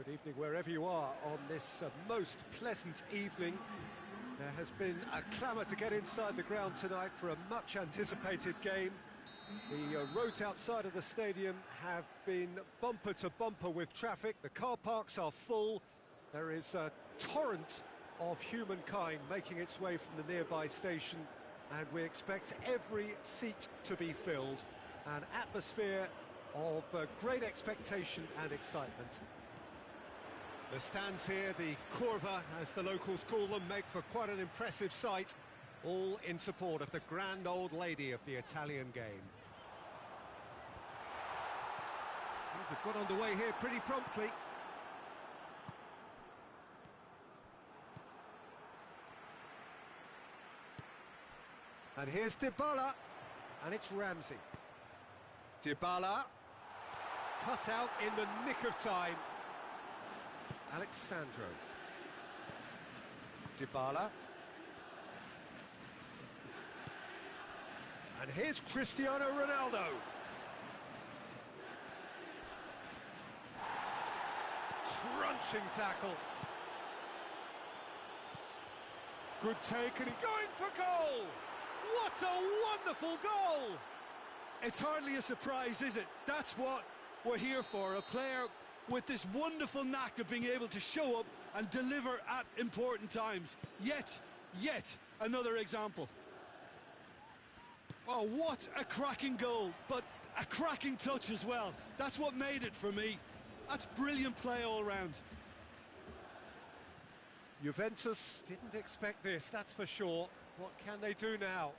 Good evening wherever you are on this most pleasant evening. There has been a clamour to get inside the ground tonight for a much anticipated game. The roads outside of the stadium have been bumper to bumper with traffic. The car parks are full. There is a torrent of humankind making its way from the nearby station, and we expect every seat to be filled. An atmosphere of great expectation and excitement. The stands here, the curva, as the locals call them, make for quite an impressive sight, all in support of the grand old lady of the Italian game. Things have got underway here pretty promptly. And here's Dybala, and it's Ramsey. Dybala, cut out in the nick of time. Alexandro. Dybala. And here's Cristiano Ronaldo. Crunching tackle. Good take, and he's going for goal! What a wonderful goal! It's hardly a surprise, is it? That's what we're here for, a player with this wonderful knack of being able to show up and deliver at important times. Yet another example. Oh, what a cracking goal, but a cracking touch as well. That's what made it for me. That's brilliant play all round. Juventus didn't expect this, that's for sure. What can they do now?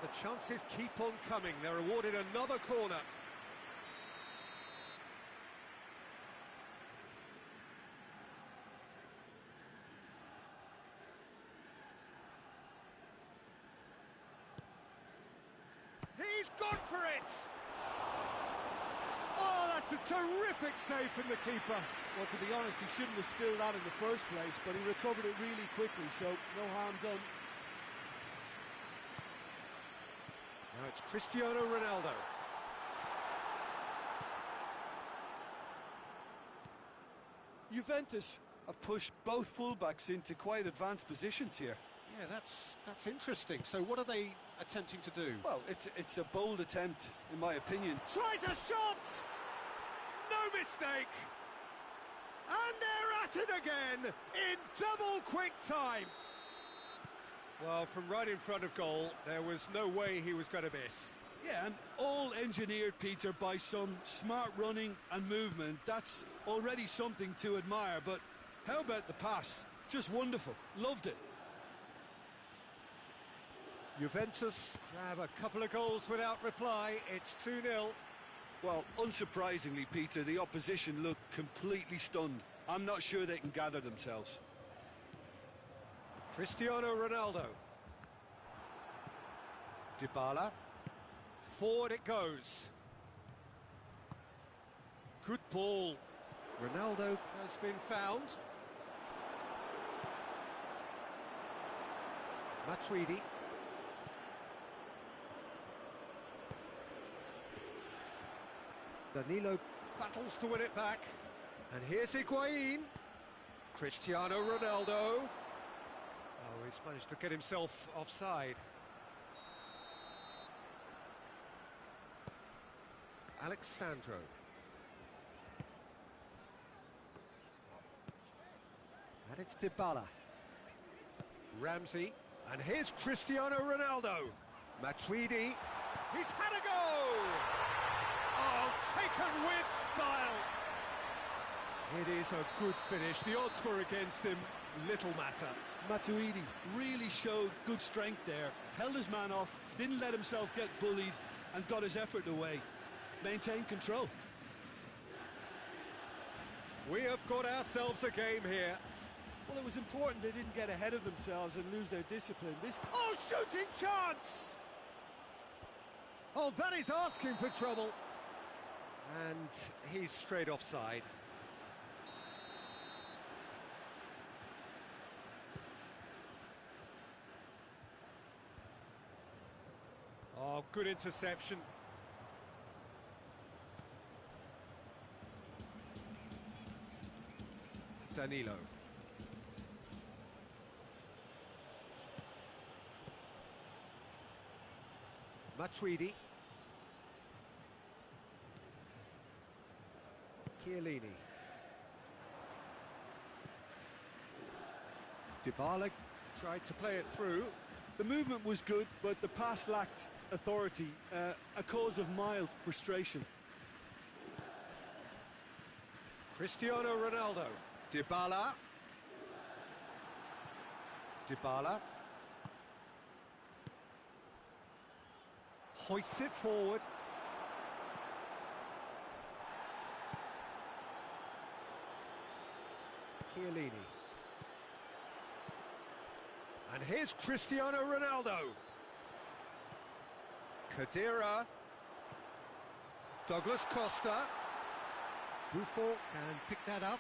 The chances keep on coming. They're awarded another corner. He's gone for it! Oh, that's a terrific save from the keeper. Well, to be honest, he shouldn't have spilled that in the first place, but he recovered it really quickly, so no harm done. Now it's Cristiano Ronaldo. Juventus have pushed both fullbacks into quite advanced positions here. Yeah, that's interesting. So what are they attempting to do? Well, it's a bold attempt, in my opinion. Tries a shot! No mistake! And they're at it again, in double quick time! Well, from right in front of goal, there was no way he was going to miss. Yeah, and all engineered, Peter, by some smart running and movement. That's already something to admire, but how about the pass? Just wonderful. Loved it. Juventus grab a couple of goals without reply. It's 2-0. Well, unsurprisingly, Peter, the opposition look completely stunned. I'm not sure they can gather themselves. Cristiano Ronaldo. Dybala. Forward it goes. Good ball. Ronaldo has been found. Matuidi. Danilo battles to win it back. And here's Higuain. Cristiano Ronaldo. Oh, he's managed to get himself offside. Alexandro. And it's Dybala. Ramsey. And here's Cristiano Ronaldo. Matuidi. He's had a go! Oh, taken with style. It is a good finish. The odds were against him. Little matter. Matuidi really showed good strength there. Held his man off, didn't let himself get bullied, and got his effort away. Maintained control. We have got ourselves a game here. Well, it was important they didn't get ahead of themselves and lose their discipline. Oh, shooting chance! Oh, that is asking for trouble. And he's straight offside. Oh, good interception. Danilo. Matuidi. Chiellini. Dybala tried to play it through. The movement was good, but the pass lacked authority, a cause of mild frustration. Cristiano Ronaldo. Dybala. Dybala. Hoists it forward. Chiellini. And here's Cristiano Ronaldo. Khedira. Douglas Costa. Buffon can pick that up.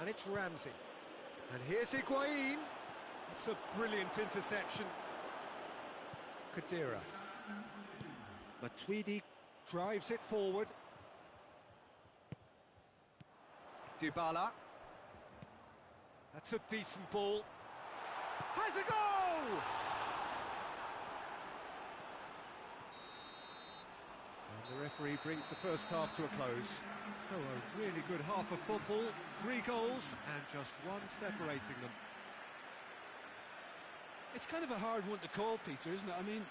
And it's Ramsey. And here's Higuain. It's a brilliant interception. Khedira. Matuidi drives it forward. Dybala. That's a decent ball. Has a goal! And the referee brings the first half to a close. So a really good half of football, 3 goals and just one separating them. It's kind of a hard one to call, Peter, isn't it? I mean,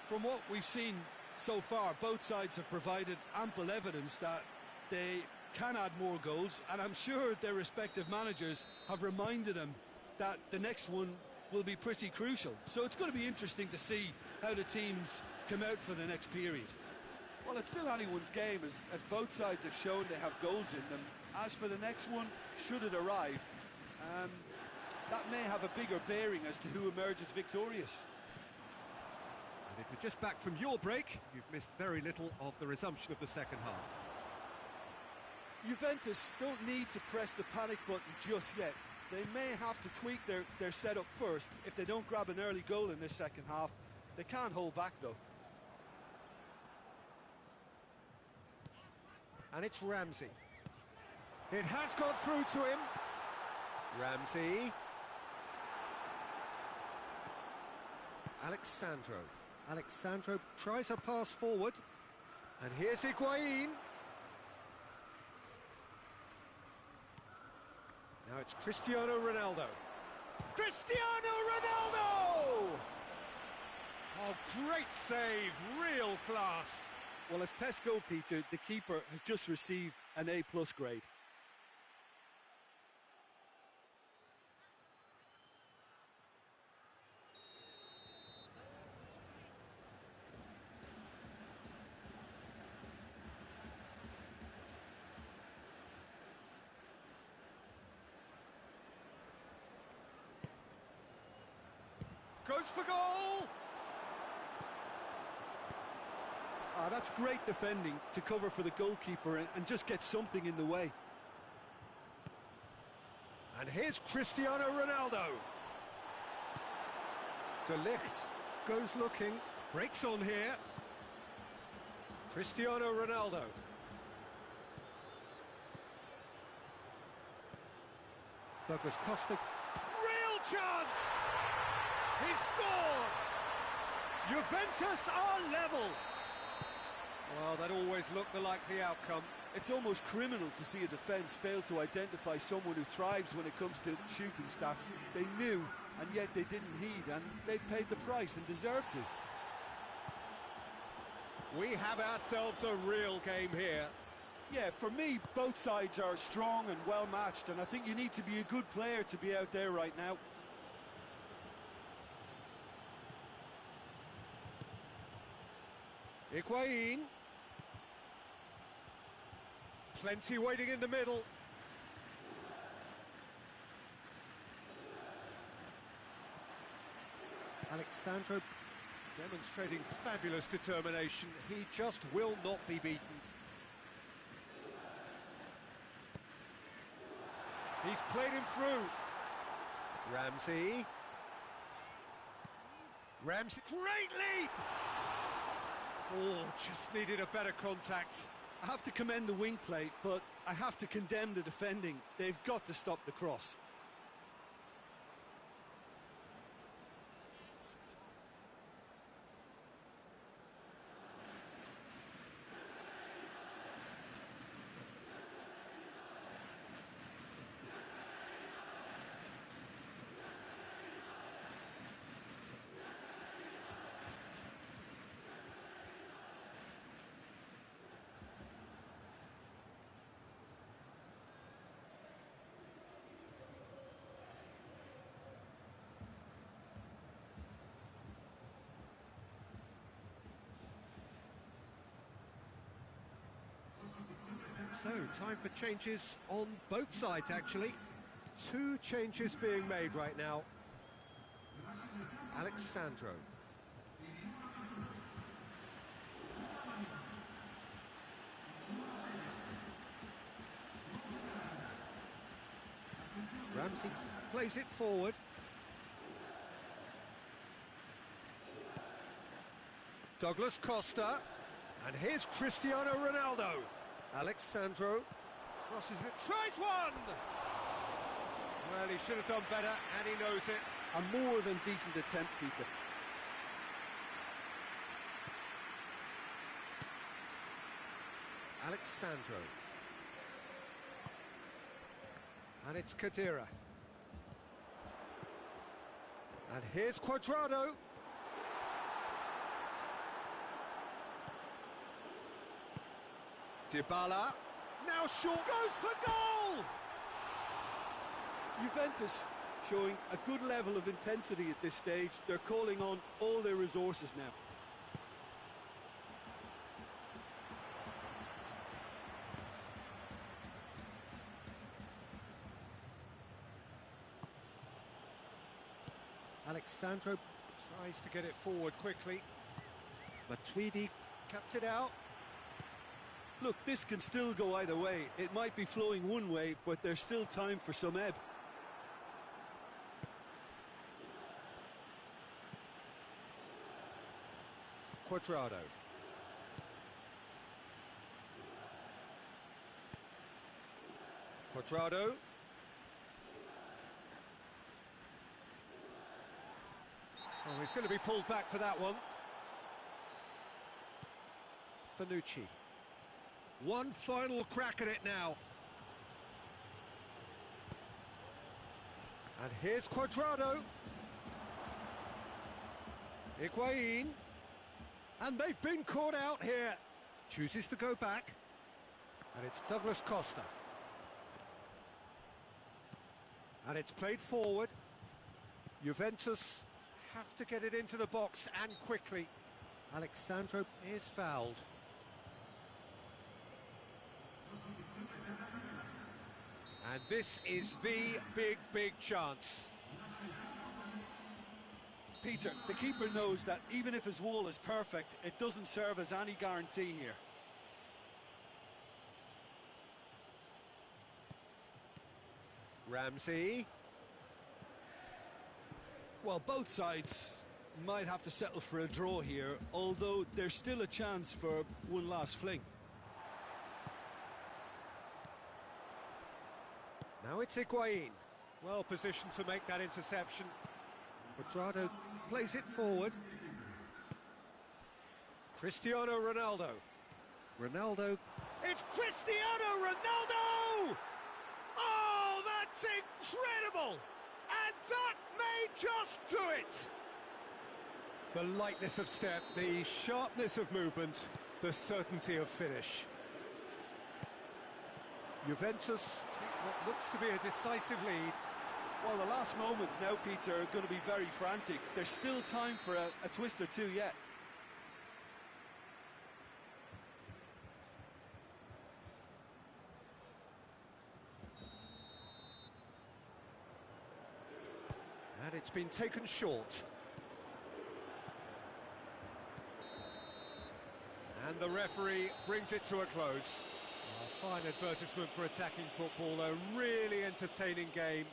from what we've seen so far, both sides have provided ample evidence that they can add more goals, and I'm sure their respective managers have reminded them that the next one will be pretty crucial. So it's going to be interesting to see how the teams come out for the next period. Well, it's still anyone's game, as both sides have shown they have goals in them. As for the next one, should it arrive, that may have a bigger bearing as to who emerges victorious. And if you're just back from your break, you've missed very little of the resumption of the second half. Juventus don't need to press the panic button just yet. They may have to tweak their setup first. If they don't grab an early goal in this second half, they can't hold back though. And it's Ramsey. It has got through to him. Ramsey. Alexandro tries a pass forward. And here's Higuain. Now it's Cristiano Ronaldo. Cristiano Ronaldo! Oh, great save, real class. Well, as Tesco, Peter, the keeper has just received an A+ grade. Goes for goal! That's great defending to cover for the goalkeeper and just get something in the way. And here's Cristiano Ronaldo. De Ligt goes looking, breaks on here. Cristiano Ronaldo. Douglas Costa. Real chance! He scored! Juventus are level. Well, that always looked the likely outcome. It's almost criminal to see a defence fail to identify someone who thrives when it comes to shooting stats. They knew, and yet they didn't heed, and they've paid the price and deserve to. We have ourselves a real game here. Yeah, for me, both sides are strong and well matched, and I think you need to be a good player to be out there right now. Higuain. Plenty waiting in the middle. Alexandro demonstrating fabulous determination. He just will not be beaten. He's played him through. Ramsey. Great leap! Oh, just needed a better contact. I have to commend the wing play, but I have to condemn the defending. They've got to stop the cross. So, time for changes on both sides, actually. 2 changes being made right now. Alexandro. Ramsey plays it forward. Douglas Costa. And here's Cristiano Ronaldo. Alexandro crosses it, tries one! Well, he should have done better, and he knows it. A more than decent attempt, Peter. Alexandro. And it's Khedira. And here's Cuadrado. Dybala, now short, goes for goal! Juventus showing a good level of intensity at this stage. They're calling on all their resources now. Alexandro tries to get it forward quickly. Matuidi cuts it out. Look, this can still go either way. It might be flowing one way, but there's still time for some ebb. Cuadrado. Cuadrado. Oh, he's going to be pulled back for that one. Bonucci. One final crack at it now. And here's Cuadrado. Higuain. And they've been caught out here. Chooses to go back. And it's Douglas Costa. And it's played forward. Juventus have to get it into the box, and quickly. Alexandro is fouled. And this is the big chance. Peter, the keeper knows that even if his wall is perfect, it doesn't serve as any guarantee here. Ramsey. Well, both sides might have to settle for a draw here, although there's still a chance for one last fling. Now it's Higuain. Well positioned to make that interception. Cuadrado plays it forward. Cristiano Ronaldo. Ronaldo. It's Cristiano Ronaldo! Oh, that's incredible! And that may just do it! The lightness of step, the sharpness of movement, the certainty of finish. Juventus take what looks to be a decisive lead. Well, the last moments now, Peter, are going to be very frantic. There's still time for a twist or two yet. And it's been taken short. And the referee brings it to a close. A fine advertisement for attacking football, a really entertaining game.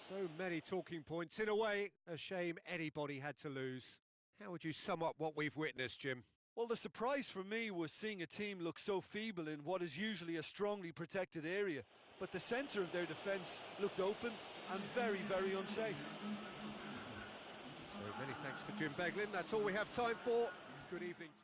So many talking points. In a way, a shame anybody had to lose. How would you sum up what we've witnessed, Jim? Well, the surprise for me was seeing a team look so feeble in what is usually a strongly protected area. But the centre of their defence looked open and very, very unsafe. So many thanks to Jim Beglin. That's all we have time for. Good evening to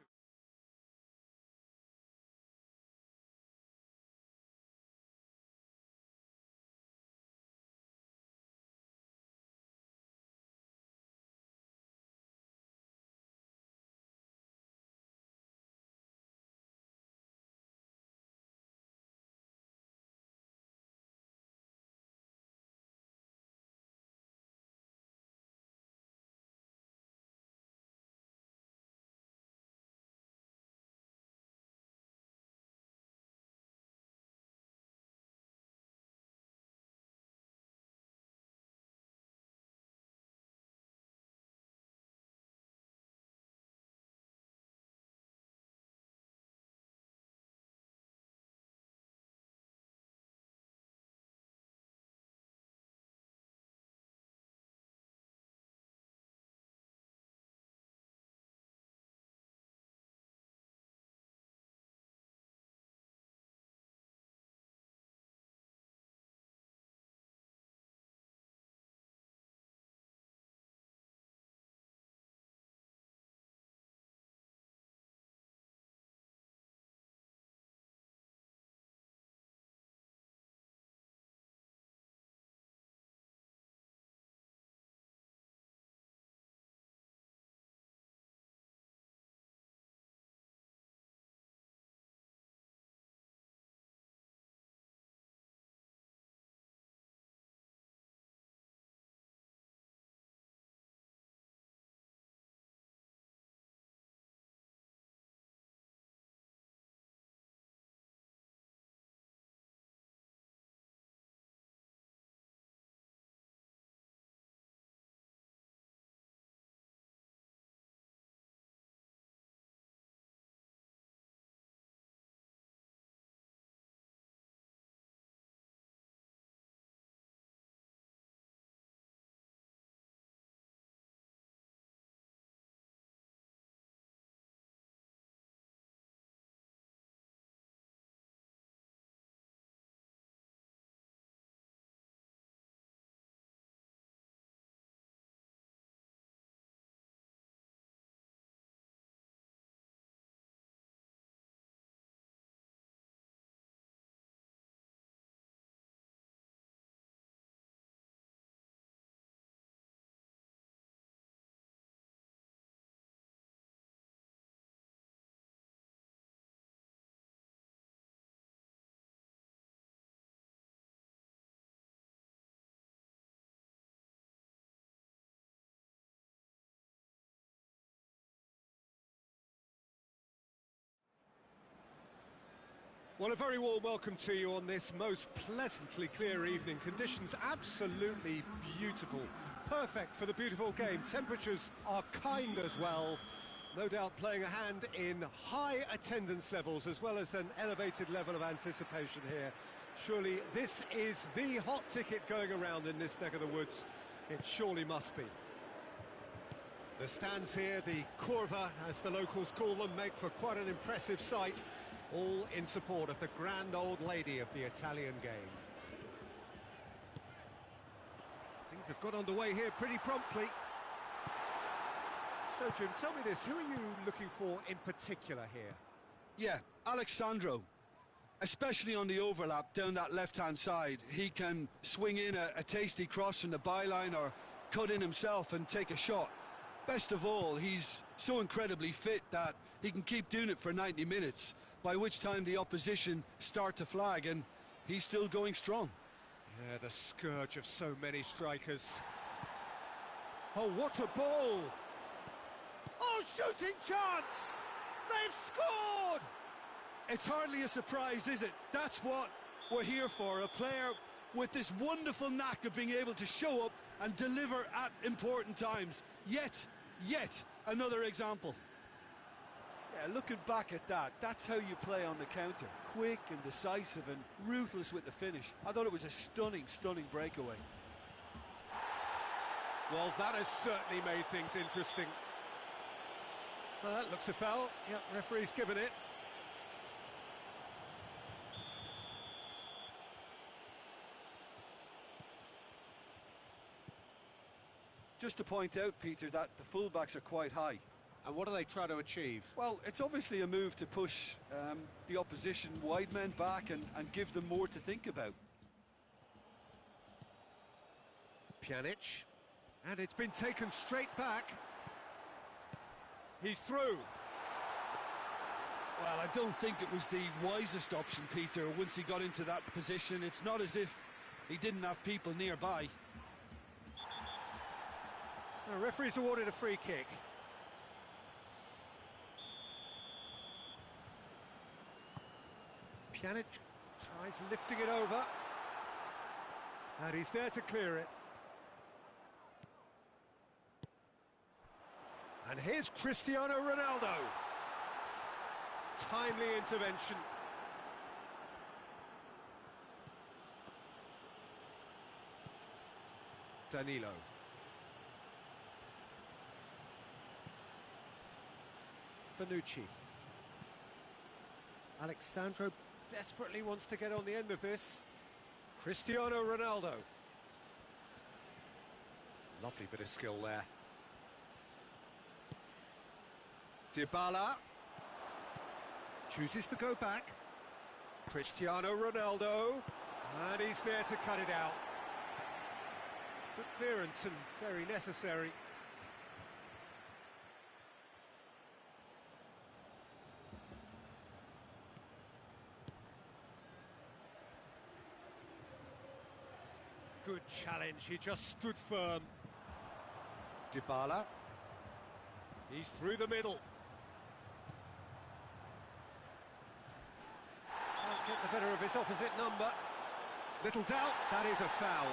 Well, a very warm welcome to you on this most pleasantly clear evening. Conditions absolutely beautiful. Perfect for the beautiful game. Temperatures are kind as well. No doubt playing a hand in high attendance levels as well as an elevated level of anticipation here. Surely this is the hot ticket going around in this neck of the woods. It surely must be. The stands here, the curva, as the locals call them, make for quite an impressive sight. All in support of the grand old lady of the Italian game. Things have got underway here pretty promptly. So, Jim, tell me this, who are you looking for in particular here? Yeah, Alexandro, especially on the overlap down that left-hand side, he can swing in a tasty cross from the byline or cut in himself and take a shot. Best of all, he's so incredibly fit that he can keep doing it for 90 minutes, by which time the opposition start to flag, and he's still going strong. Yeah, the scourge of so many strikers. Oh, what a ball! Oh, shooting chance! They've scored! It's hardly a surprise, is it? That's what we're here for, a player with this wonderful knack of being able to show up and deliver at important times. Yet another example. Yeah, looking back at that, that's how you play on the counter. Quick and decisive and ruthless with the finish. I thought it was a stunning breakaway. Well, that has certainly made things interesting. Well, that looks a foul. Yep, referee's given it. Just to point out, Peter, that the fullbacks are quite high. And what do they try to achieve? Well, it's obviously a move to push the opposition wide men back and give them more to think about. Pjanic. And it's been taken straight back. He's through. Well, I don't think it was the wisest option, Peter, once he got into that position. It's not as if he didn't have people nearby. The referee's awarded a free kick. Pjanic tries lifting it over. And he's there to clear it. And here's Cristiano Ronaldo. Timely intervention. Danilo. Bonucci. Alexandro desperately wants to get on the end of this. Cristiano Ronaldo. Lovely bit of skill there. Dybala. Chooses to go back. Cristiano Ronaldo. And he's there to cut it out. Good clearance and very necessary. Good challenge, he just stood firm. Dybala. He's through the middle. Can't get the better of his opposite number. Little doubt, that is a foul.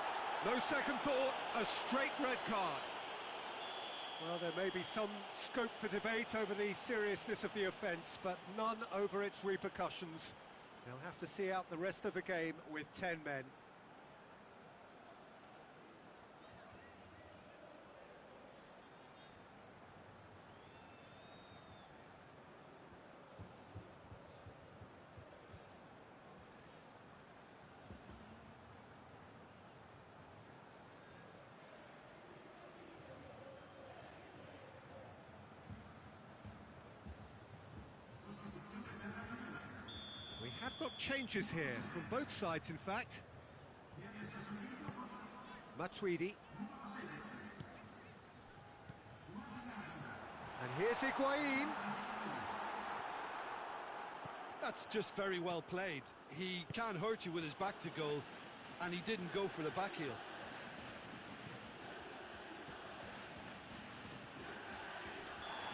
No second thought, a straight red card. Well, there may be some scope for debate over the seriousness of the offence, but none over its repercussions. They'll have to see out the rest of the game with 10 men. We have got changes here, from both sides in fact. Matuidi. And here's Higuain. That's just very well played. He can't hurt you with his back to goal, and he didn't go for the back heel.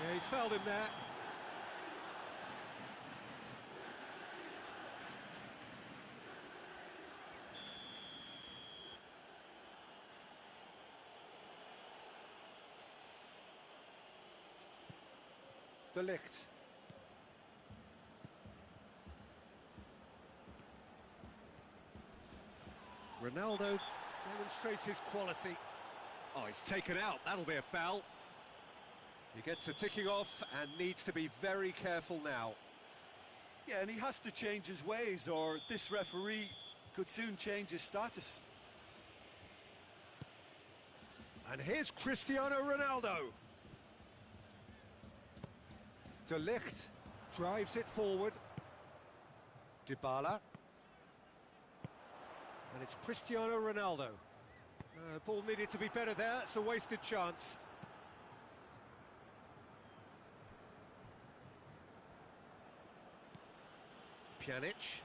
Yeah, he's fouled him there. De Ligt. Ronaldo demonstrates his quality. Oh, he's taken out. That'll be a foul. He gets the ticking off and needs to be very careful now. Yeah, and he has to change his ways, or this referee could soon change his status. And here's Cristiano Ronaldo. De Ligt drives it forward. Dybala. And it's Cristiano Ronaldo. Ball needed to be better there, it's a wasted chance. Pjanic.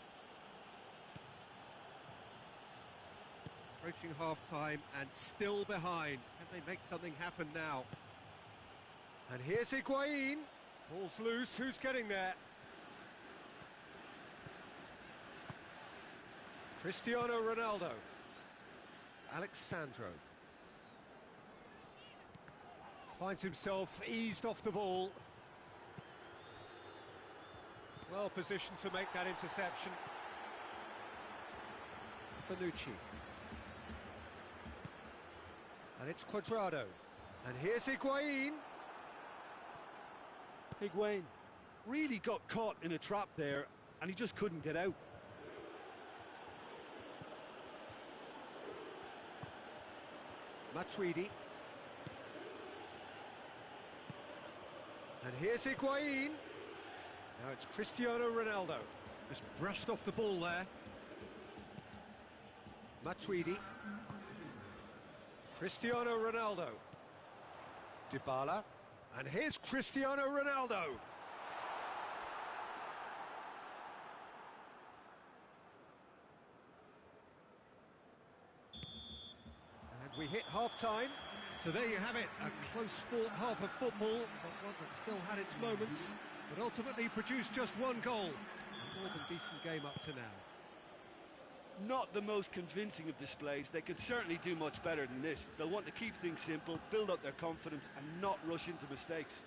Approaching half-time and still behind. Can they make something happen now? And here's Higuain. Ball's loose, who's getting there? Cristiano Ronaldo. Alexandro. Finds himself eased off the ball. Well positioned to make that interception. Bonucci. And it's Cuadrado. And here's Higuain. Higuain really got caught in a trap there, and he just couldn't get out. Matuidi. And here's Higuain. Now it's Cristiano Ronaldo. Just brushed off the ball there. Matuidi. Cristiano Ronaldo. Dybala. And here's Cristiano Ronaldo. And we hit half-time. So there you have it, a close-fought half of football, but one that still had its moments, but ultimately produced just one goal. A more than decent game up to now. Not the most convincing of displays. They could certainly do much better than this. They'll want to keep things simple, build up their confidence and not rush into mistakes.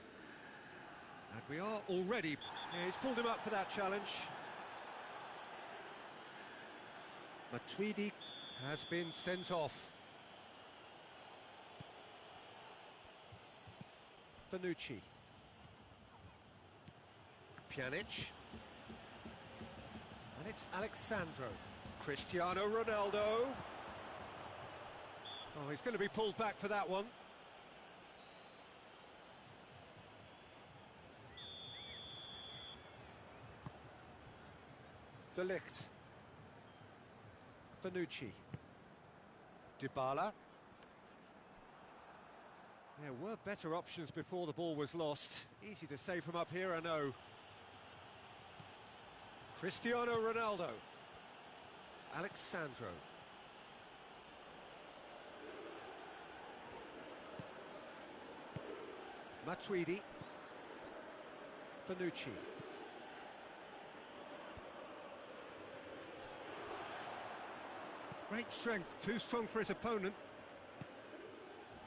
And we are already... Yeah, he's pulled him up for that challenge. Matuidi has been sent off. Bonucci. Pjanic. And it's Alexandro. Cristiano Ronaldo. Oh, he's going to be pulled back for that one. De Ligt. Bonucci. Dybala. There were better options before the ball was lost. Easy to say from up here, I know. Cristiano Ronaldo. Alexandro. Matuidi. Bonucci. Great strength, too strong for his opponent.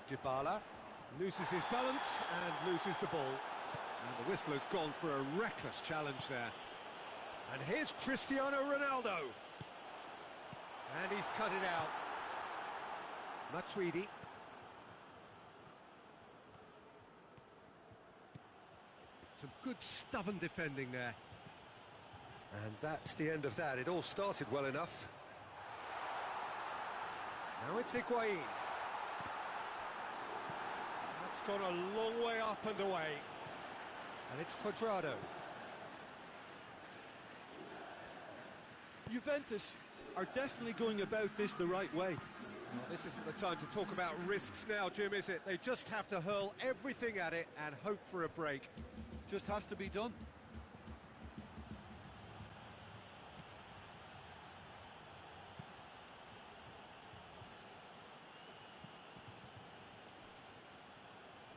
Dybala loses his balance and loses the ball. And the whistle has gone for a reckless challenge there. And here's Cristiano Ronaldo. And he's cut it out. Matuidi. Some good stubborn defending there. And that's the end of that. It all started well enough. Now it's Higuain. That's gone a long way up and away. And it's Cuadrado. Juventus are definitely going about this the right way. Well, this isn't the time to talk about risks now, Jim, is it? They just have to hurl everything at it and hope for a break. Just has to be done.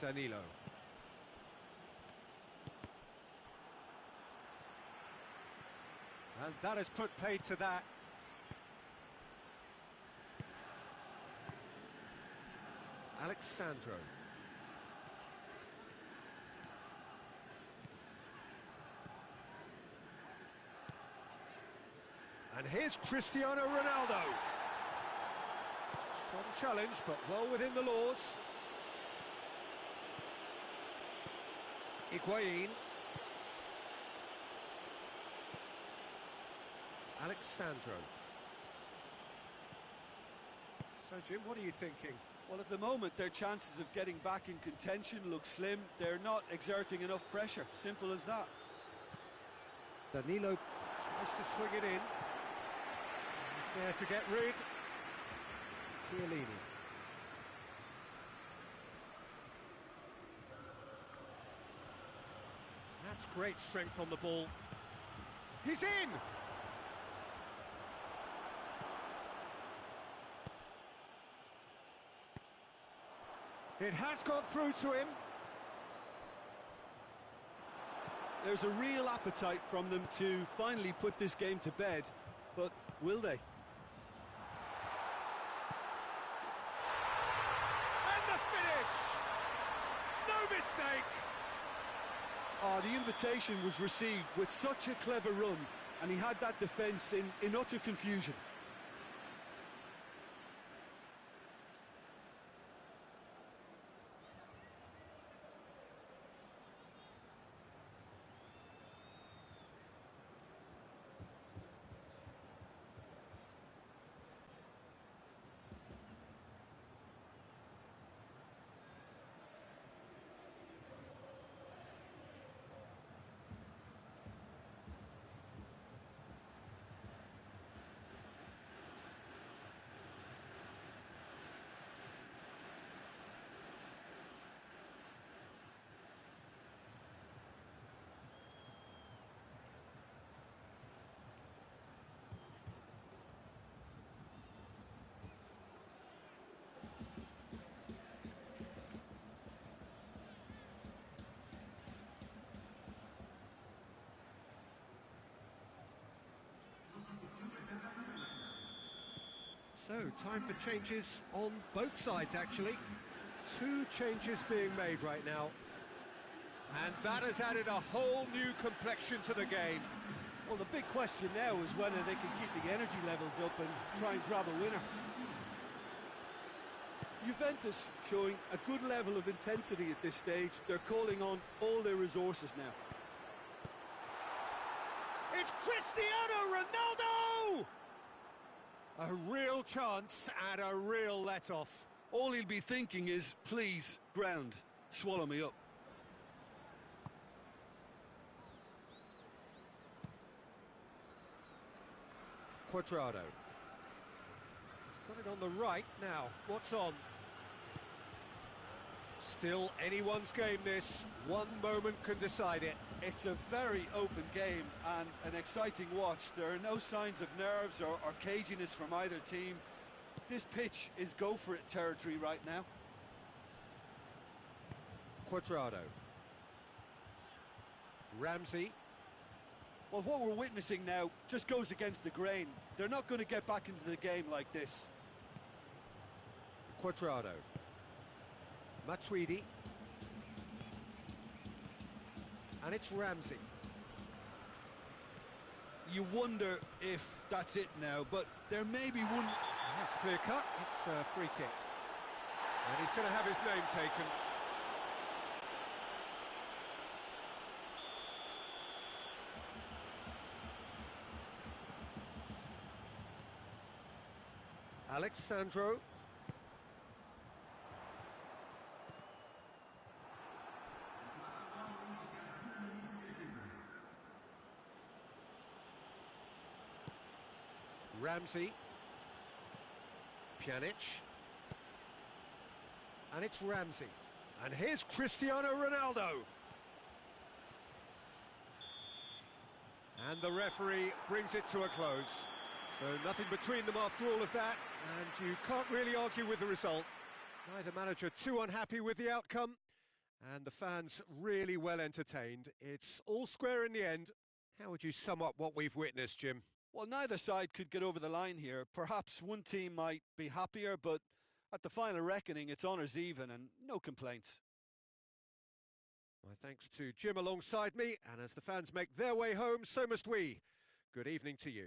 Danilo. And that has put paid to that. Alexandro. And here's Cristiano Ronaldo. Strong challenge, but well within the laws. Higuain. Alexandro. So, Jim, what are you thinking? Well, at the moment, their chances of getting back in contention look slim. They're not exerting enough pressure. Simple as that. Danilo Tries to swing it in. He's there to get rid. Chiellini. That's great strength on the ball. He's in! It has got through to him. There's a real appetite from them to finally put this game to bed, but will they? And the finish! No mistake! Oh, the invitation was received with such a clever run, and he had that defence in utter confusion. So, time for changes on both sides, actually. 2 changes being made right now. And that has added a whole new complexion to the game. Well, the big question now is whether they can keep the energy levels up and try and grab a winner. Juventus showing a good level of intensity at this stage. They're calling on all their resources now. It's Cristiano Ronaldo! A real chance and a real let-off. All he'll be thinking is, please, ground, swallow me up. Quadrado. He's got it on the right now. What's on? Still anyone's game, this. One moment can decide it. It's a very open game and an exciting watch. There are no signs of nerves or caginess from either team. This pitch is go-for-it territory right now. Quadrado. Ramsey. Well, what we're witnessing now just goes against the grain. They're not going to get back into the game like this. Quadrado. Matuidi. And it's Ramsey. You wonder if that's it now, but there may be one... That's clear cut. It's a free kick. And he's going to have his name taken. Alexandro. Ramsey. Pjanic. And it's Ramsey. And here's Cristiano Ronaldo. And the referee brings it to a close. So nothing between them after all of that, and you can't really argue with the result. Neither manager too unhappy with the outcome, and the fans really well entertained. It's all square in the end. How would you sum up what we've witnessed, Jim? Well, neither side could get over the line here. Perhaps one team might be happier, but at the final reckoning, it's honours even and no complaints. My thanks to Jim alongside me, and as the fans make their way home, so must we. Good evening to you.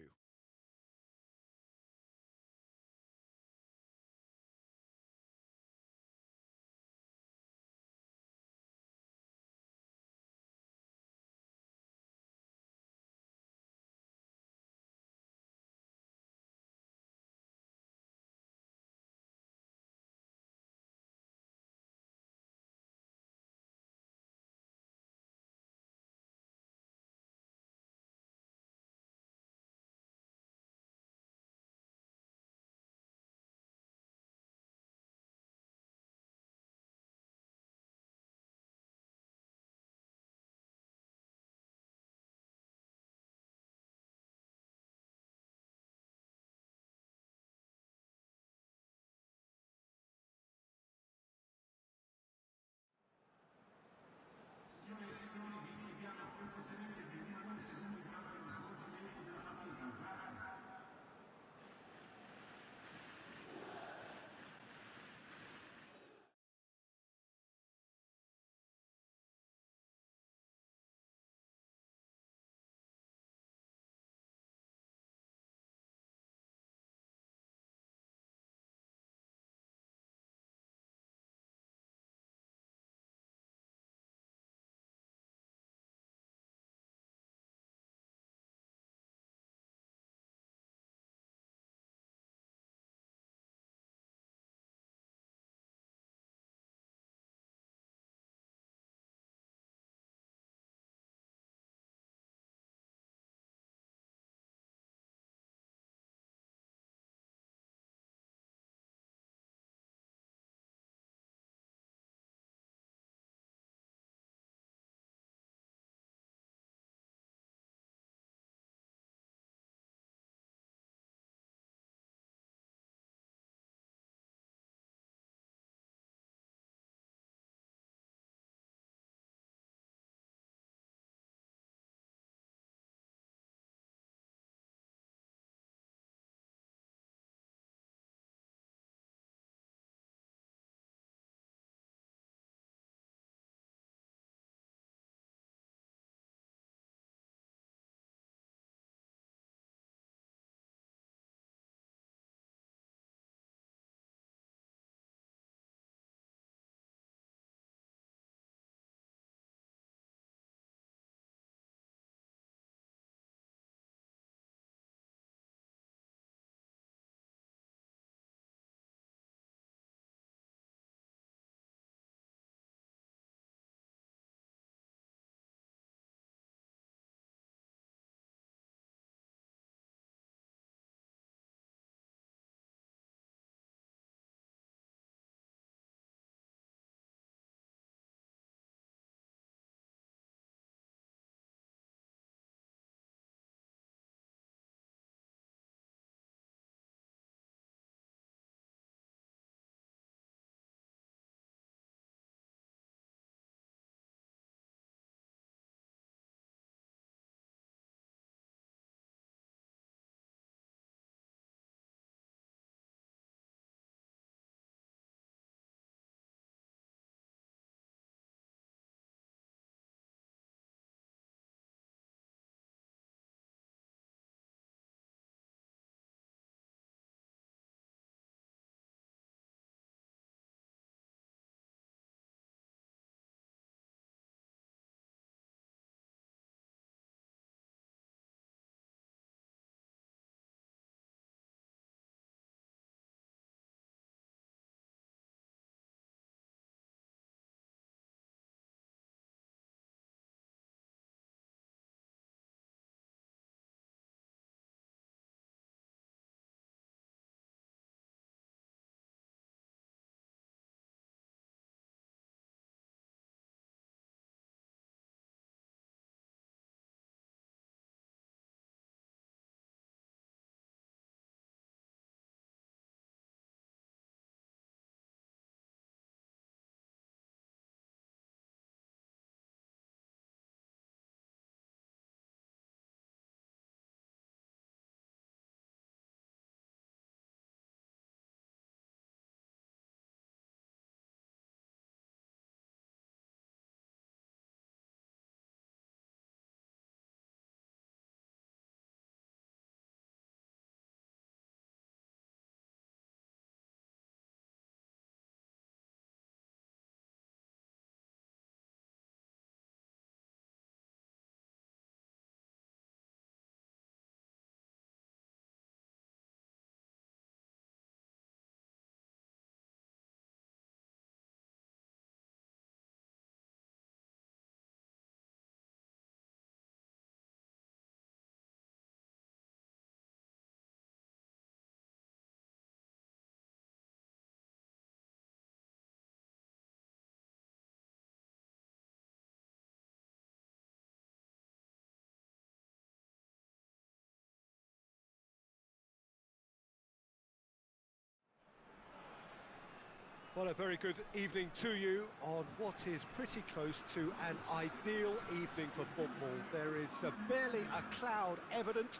Well, a very good evening to you on what is pretty close to an ideal evening for football. There is barely a cloud evident.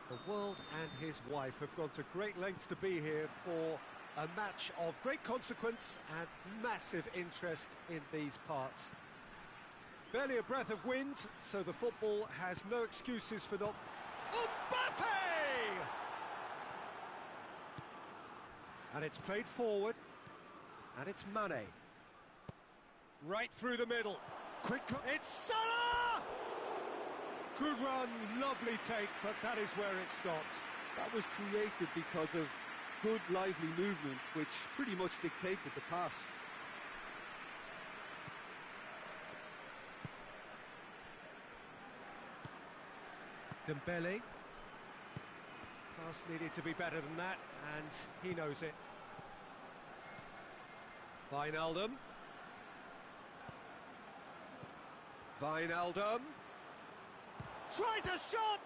The world and his wife have gone to great lengths to be here for a match of great consequence and massive interest in these parts. Barely a breath of wind, so the football has no excuses for not... Mbappe! And it's played forward. And it's Mane. Right through the middle. Quick, it's Salah! Good run, lovely take, but that is where it stopped. That was created because of good, lively movement, which pretty much dictated the pass. Dembele. Pass needed to be better than that, and he knows it. Wijnaldum. Wijnaldum. Tries a shot!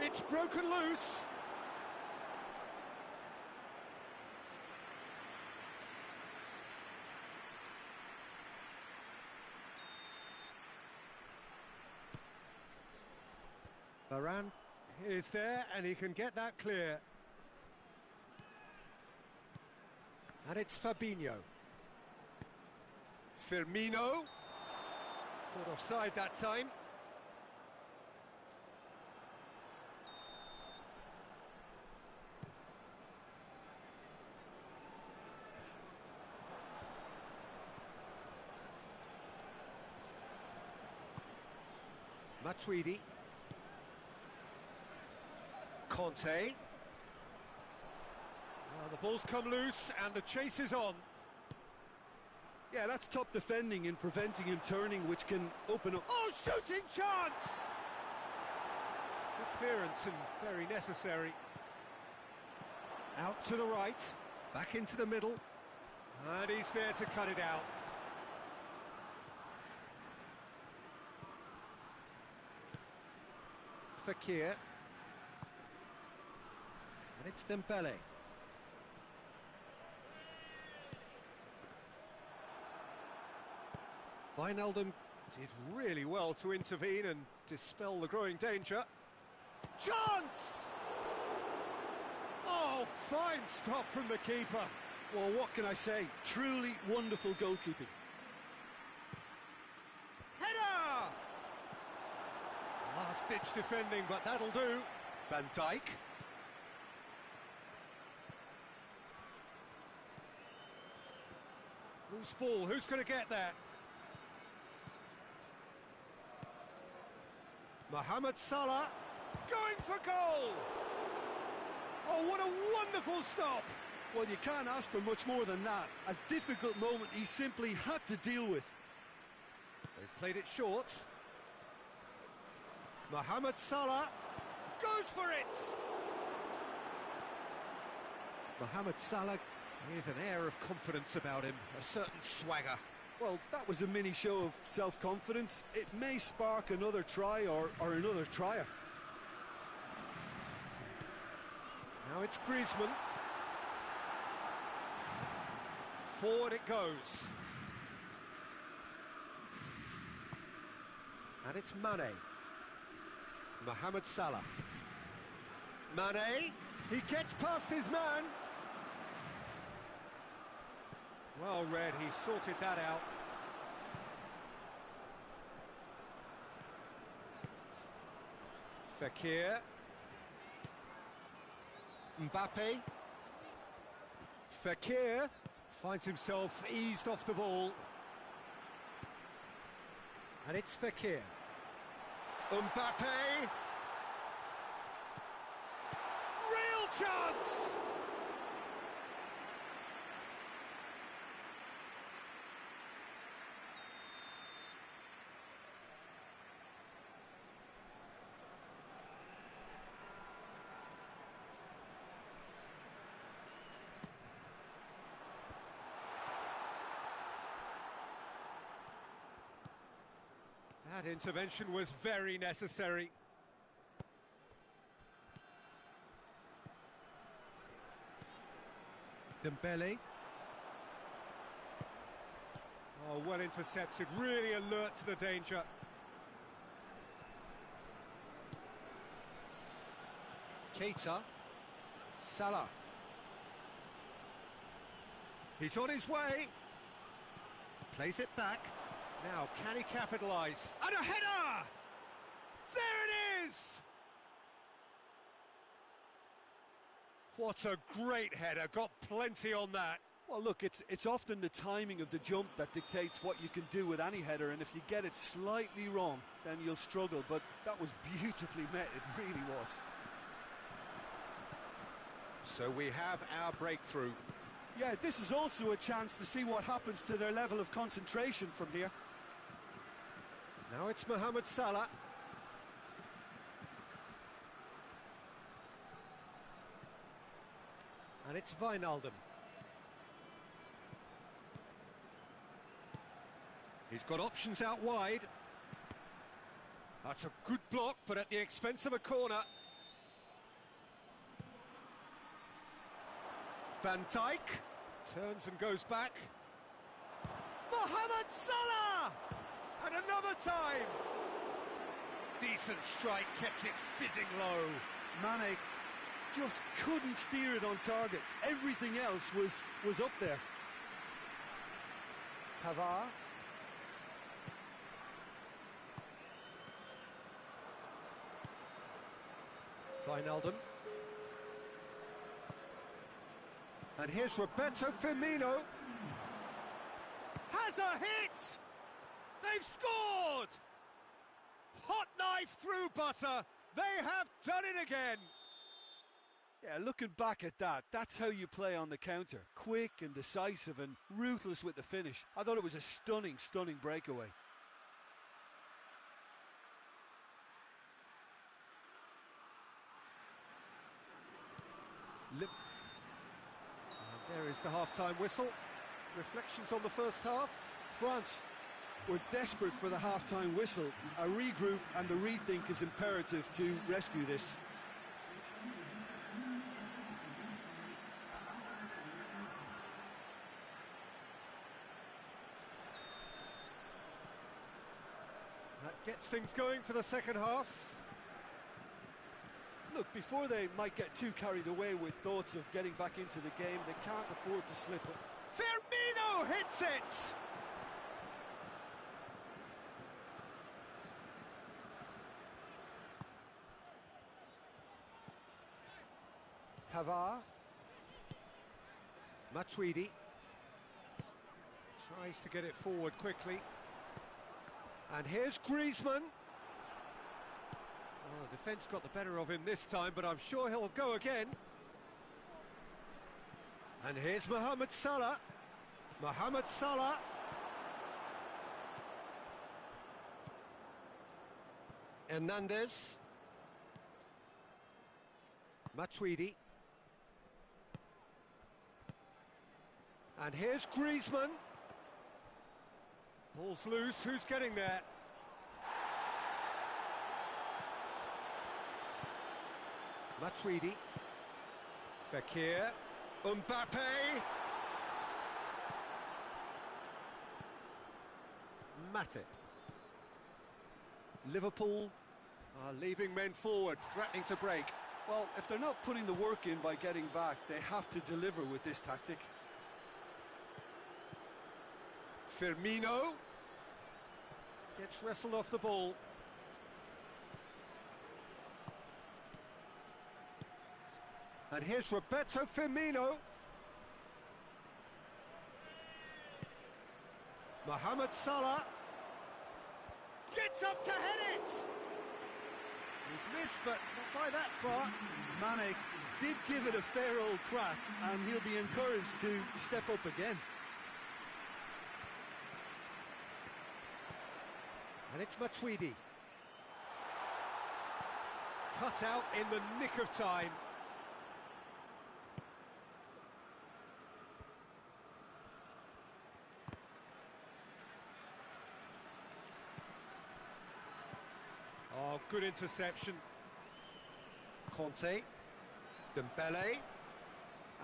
It's broken loose. Varane is there, and he can get that clear. And it's Fabinho. Firmino. Caught offside that time. Matuidi. Conte. Well, the ball's come loose and the chase is on. Yeah, that's top defending and preventing him turning, which can open up... Oh, shooting chance! Good clearance and very necessary. Out to the right, back into the middle, and he's there to cut it out. Fekir. And it's Dembele. Wijnaldum did really well to intervene and dispel the growing danger. Chance! Oh, fine stop from the keeper. Well, what can I say? Truly wonderful goalkeeping. Header! Last-ditch defending, but that'll do. Van Dijk. Loose ball, who's going to get that? Mohamed Salah, going for goal! Oh, what a wonderful stop! Well, you can't ask for much more than that. A difficult moment he simply had to deal with. They've played it short. Mohamed Salah goes for it! Mohamed Salah with an air of confidence about him, a certain swagger. Well, that was a mini show of self-confidence. It may spark another try or another trier. Now it's Griezmann. Forward it goes. And it's Mane. Mohamed Salah. Mane, he gets past his man. Well read, he sorted that out. Fekir. Mbappe. Fekir finds himself eased off the ball. And it's Fekir. Mbappe. Real chance! That intervention was very necessary. Dembele. Oh, well intercepted, really alert to the danger. Keita. Salah. He's on his way. Plays it back. Now, can he capitalise? And a header! There it is! What a great header, got plenty on that. Well, look, it's often the timing of the jump that dictates what you can do with any header, and if you get it slightly wrong, then you'll struggle, but that was beautifully met, it really was. So we have our breakthrough. Yeah, this is also a chance to see what happens to their level of concentration from here. Now it's Mohamed Salah. And it's Wijnaldum. He's got options out wide. That's a good block, but at the expense of a corner. Van Dijk turns and goes back. Mohamed Salah! And another time! Decent strike, kept it fizzing low. Mane just couldn't steer it on target. Everything else was up there. Pavard. Wijnaldum. And here's Roberto Firmino. Has a hit! They've scored! Hot knife through butter. They have done it again. Yeah, looking back at that, that's how you play on the counter. Quick and decisive and ruthless with the finish. I thought it was a stunning, stunning breakaway. And there is the half-time whistle. Reflections on the first half. France were desperate for the half-time whistle. A regroup and a rethink is imperative to rescue this. That gets things going for the second half. Look, before they might get too carried away with thoughts of getting back into the game, they can't afford to slip it. Firmino hits it! Pavard. Matuidi. Tries to get it forward quickly. And here's Griezmann. Oh, the defence got the better of him this time, but I'm sure he'll go again. And here's Mohamed Salah. Mohamed Salah. Hernandez. Matuidi. And here's Griezmann. Ball's loose, who's getting there? Matuidi. Fekir. Mbappe. Matip. Liverpool are leaving men forward, threatening to break. Well, if they're not putting the work in by getting back, they have to deliver with this tactic. Firmino gets wrestled off the ball. And here's Roberto Firmino. Mohamed Salah gets up to head it. He's missed, but not by that far. Mane did give it a fair old crack, and he'll be encouraged to step up again. And it's Matuidi. Cut out in the nick of time. Oh, good interception. Conte. Dembele.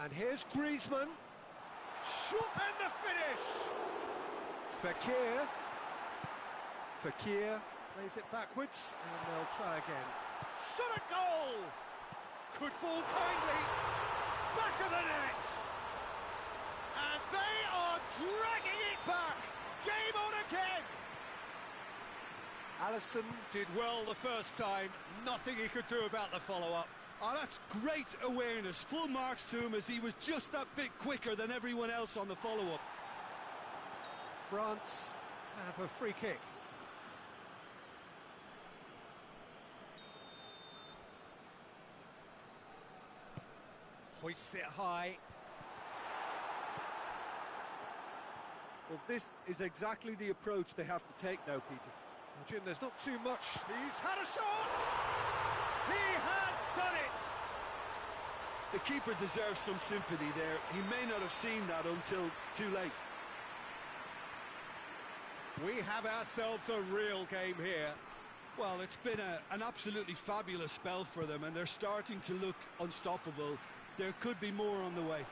And here's Griezmann. Shot and the finish! Fekir plays it backwards, and they'll try again. Shot a goal! Could fall kindly. Back of the net! And they are dragging it back! Game on again! Alisson did well the first time, nothing he could do about the follow-up. Oh, that's great awareness. Full marks to him, as he was just that bit quicker than everyone else on the follow-up. France have a free kick. Hoists it high. Well, this is exactly the approach they have to take now, Peter. Well, Jim, there's not too much. He's had a shot! He has done it! The keeper deserves some sympathy there. He may not have seen that until too late. We have ourselves a real game here. Well, it's been an absolutely fabulous spell for them, and they're starting to look unstoppable. There could be more on the way.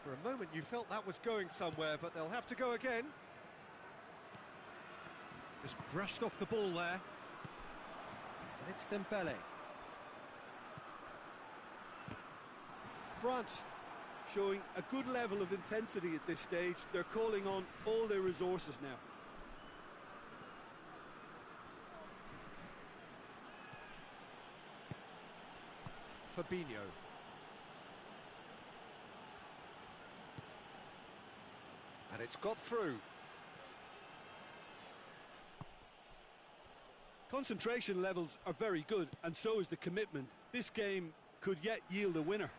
For a moment you felt that was going somewhere, but they'll have to go again. Just brushed off the ball there. And it's Dembele. France showing a good level of intensity at this stage. They're calling on all their resources now. Fabinho. And it's got through. Concentration levels are very good, and so is the commitment. This game could yet yield a winner.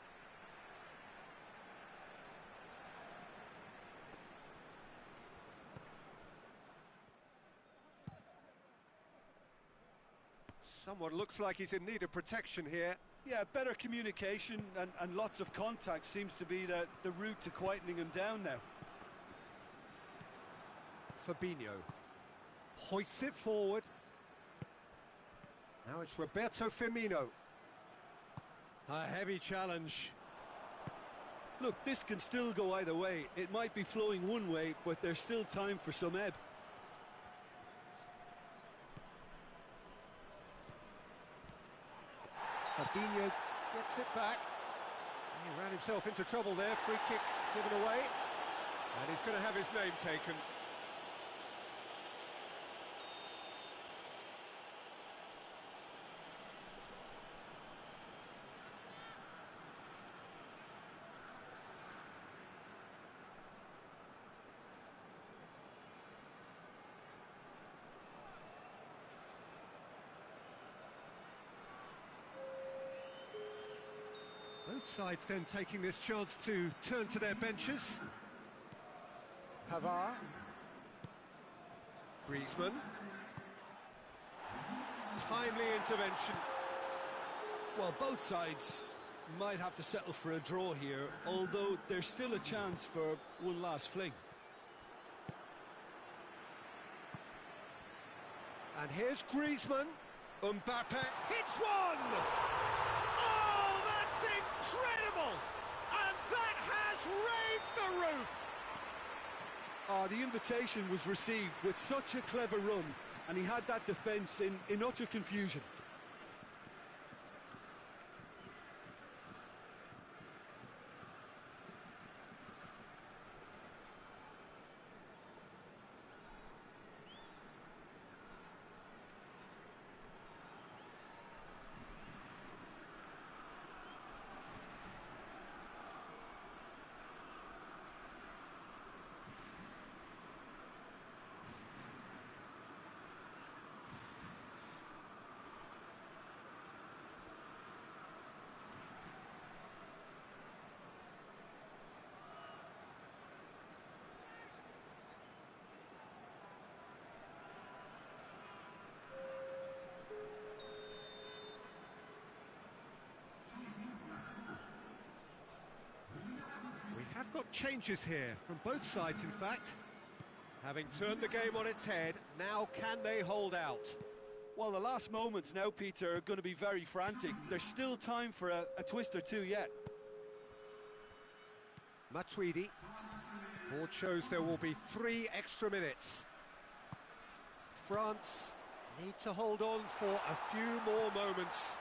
Someone looks like he's in need of protection here. Yeah, better communication and lots of contact seems to be the route to quietening him down now. Fabinho hoists it forward. Now it's Roberto Firmino. A heavy challenge. Look, this can still go either way. It might be flowing one way, but there's still time for some ebb. Fabinho gets it back. He ran himself into trouble there. Free kick given away. And he's going to have his name taken. Both sides then taking this chance to turn to their benches. Pavard. Griezmann. Timely intervention. Well, both sides might have to settle for a draw here, although there's still a chance for one last fling. And here's Griezmann. Mbappe hits one! Oh, that's incredible! And that has raised the roof! Oh, the invitation was received with such a clever run, and he had that defence in utter confusion. Have got changes here from both sides, in fact. Having turned the game on its head, now can they hold out? Well, the last moments now, Peter, are going to be very frantic. There's still time for a twist or two yet. Matuidi Board shows there will be 3 extra minutes. France need to hold on for a few more moments.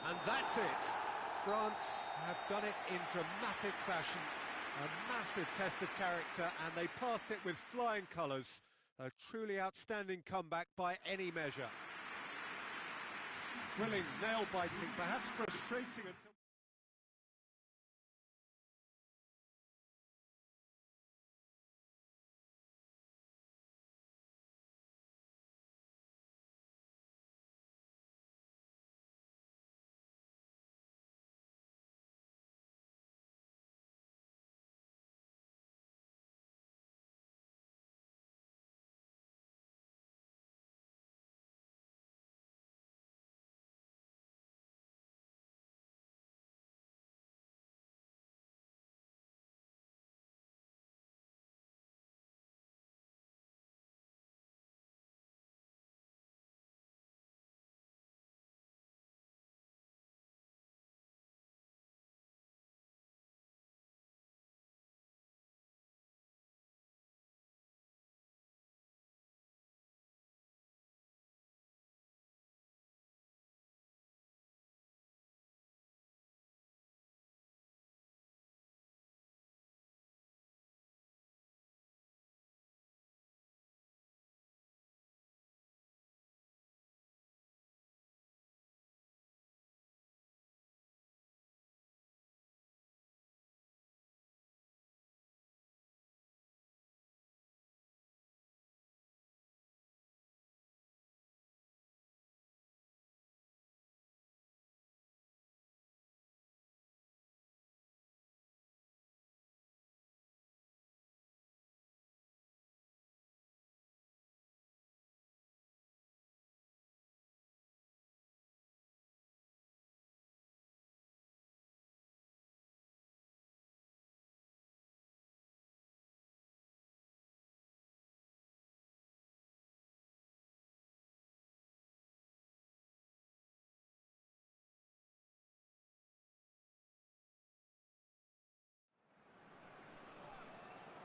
And that's it. France have done it in dramatic fashion. A massive test of character, and they passed it with flying colours. A truly outstanding comeback by any measure. Thrilling, nail-biting, perhaps frustrating until...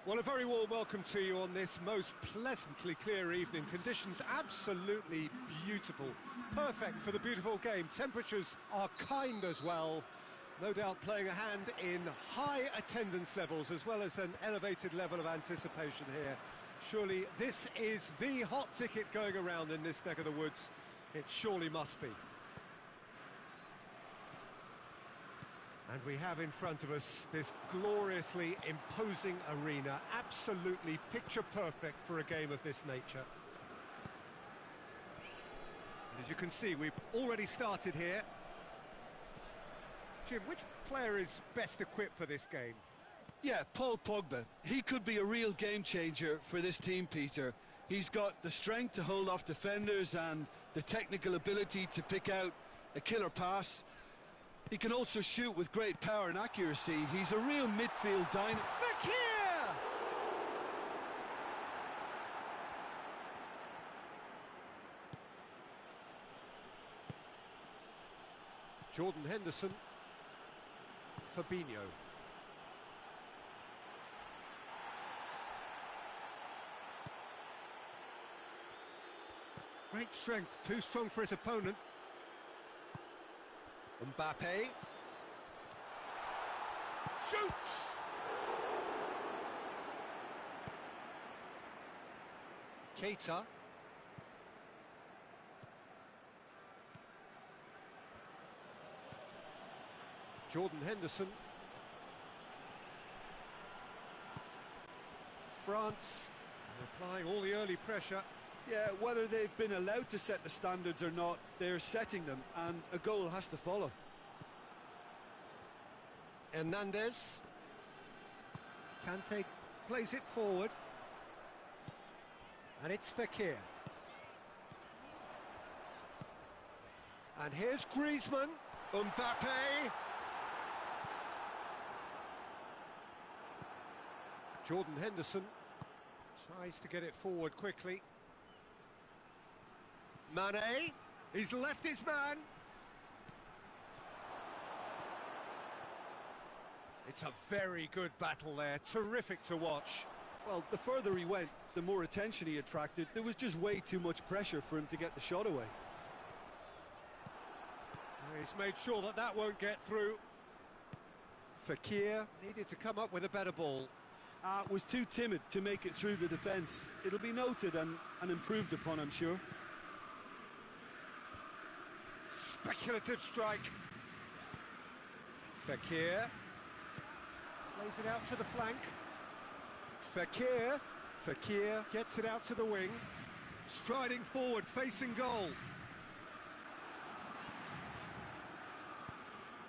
Well, a very warm welcome to you on this most pleasantly clear evening. Conditions absolutely beautiful. Perfect for the beautiful game. Temperatures are kind as well. No doubt playing a hand in high attendance levels as well as an elevated level of anticipation here. Surely this is the hot ticket going around in this neck of the woods. It surely must be. And we have in front of us this gloriously imposing arena, absolutely picture perfect for a game of this nature. And as you can see, we've already started here. Jim, which player is best equipped for this game? Yeah, Paul Pogba. He could be a real game changer for this team, Peter. He's got the strength to hold off defenders and the technical ability to pick out a killer pass. He can also shoot with great power and accuracy. He's a real midfield dynamo. Fekir! Jordan Henderson. Fabinho. Great strength, too strong for his opponent. Mbappe shoots! Keita. Jordan Henderson. France applying all the early pressure. Yeah, whether they've been allowed to set the standards or not, they're setting them, and a goal has to follow. Hernandez. Kante plays it forward. And it's Fekir. And here's Griezmann. Mbappe. Jordan Henderson tries to get it forward quickly. Mane, he's left his man. It's a very good battle there, terrific to watch. Well, the further he went, the more attention he attracted. There was just way too much pressure for him to get the shot away. He's made sure that that won't get through. Fekir needed to come up with a better ball. Was too timid to make it through the defence. It'll be noted and improved upon, I'm sure. Speculative strike. Fekir plays it out to the flank. Fekir gets it out to the wing. Striding forward, facing goal.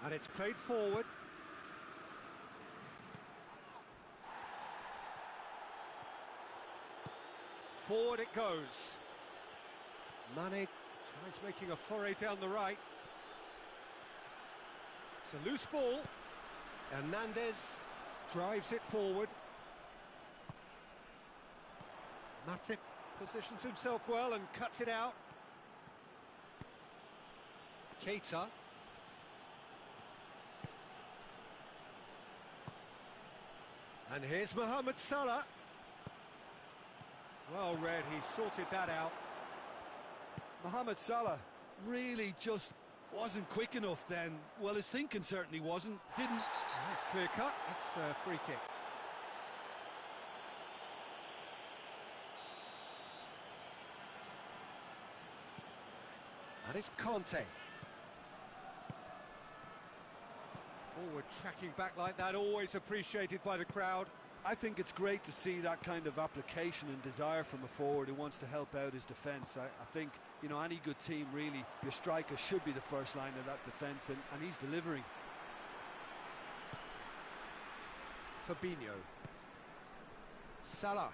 And it's played forward. Forward it goes. Mane tries making a foray down the right. It's a loose ball. Hernandez drives it forward. Matip positions himself well and cuts it out. Keita. And here's Mohamed Salah. Well read, he sorted that out. Mohamed Salah really just wasn't quick enough then. Well, his thinking certainly wasn't. Didn't... Nice clear cut, it's a free kick. And it's Conte. Forward tracking back like that, always appreciated by the crowd. I think it's great to see that kind of application and desire from a forward who wants to help out his defence. I think, you know, any good team, really, your striker should be the first line of that defence, and he's delivering. Fabinho. Salah.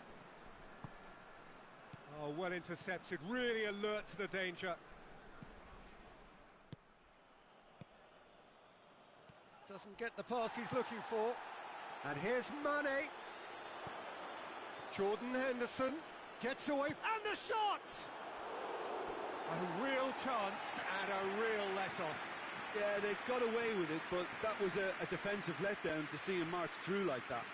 Oh, well intercepted, really alert to the danger. Doesn't get the pass he's looking for. And here's Mane. Jordan Henderson gets away, and the shot! A real chance and a real let-off. Yeah, they've got away with it, but that was a defensive letdown to see him march through like that.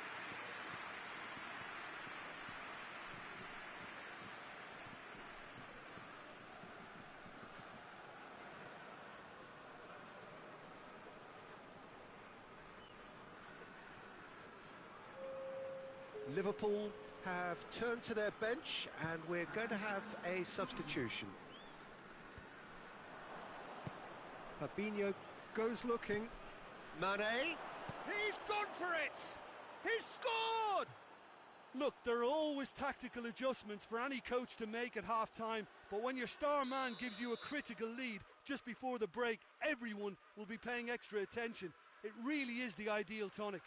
Liverpool have turned to their bench and we're going to have a substitution. Fabinho goes looking. Mane, he's gone for it! He's scored! Look, there are always tactical adjustments for any coach to make at half-time, but when your star man gives you a critical lead just before the break, everyone will be paying extra attention. It really is the ideal tonic.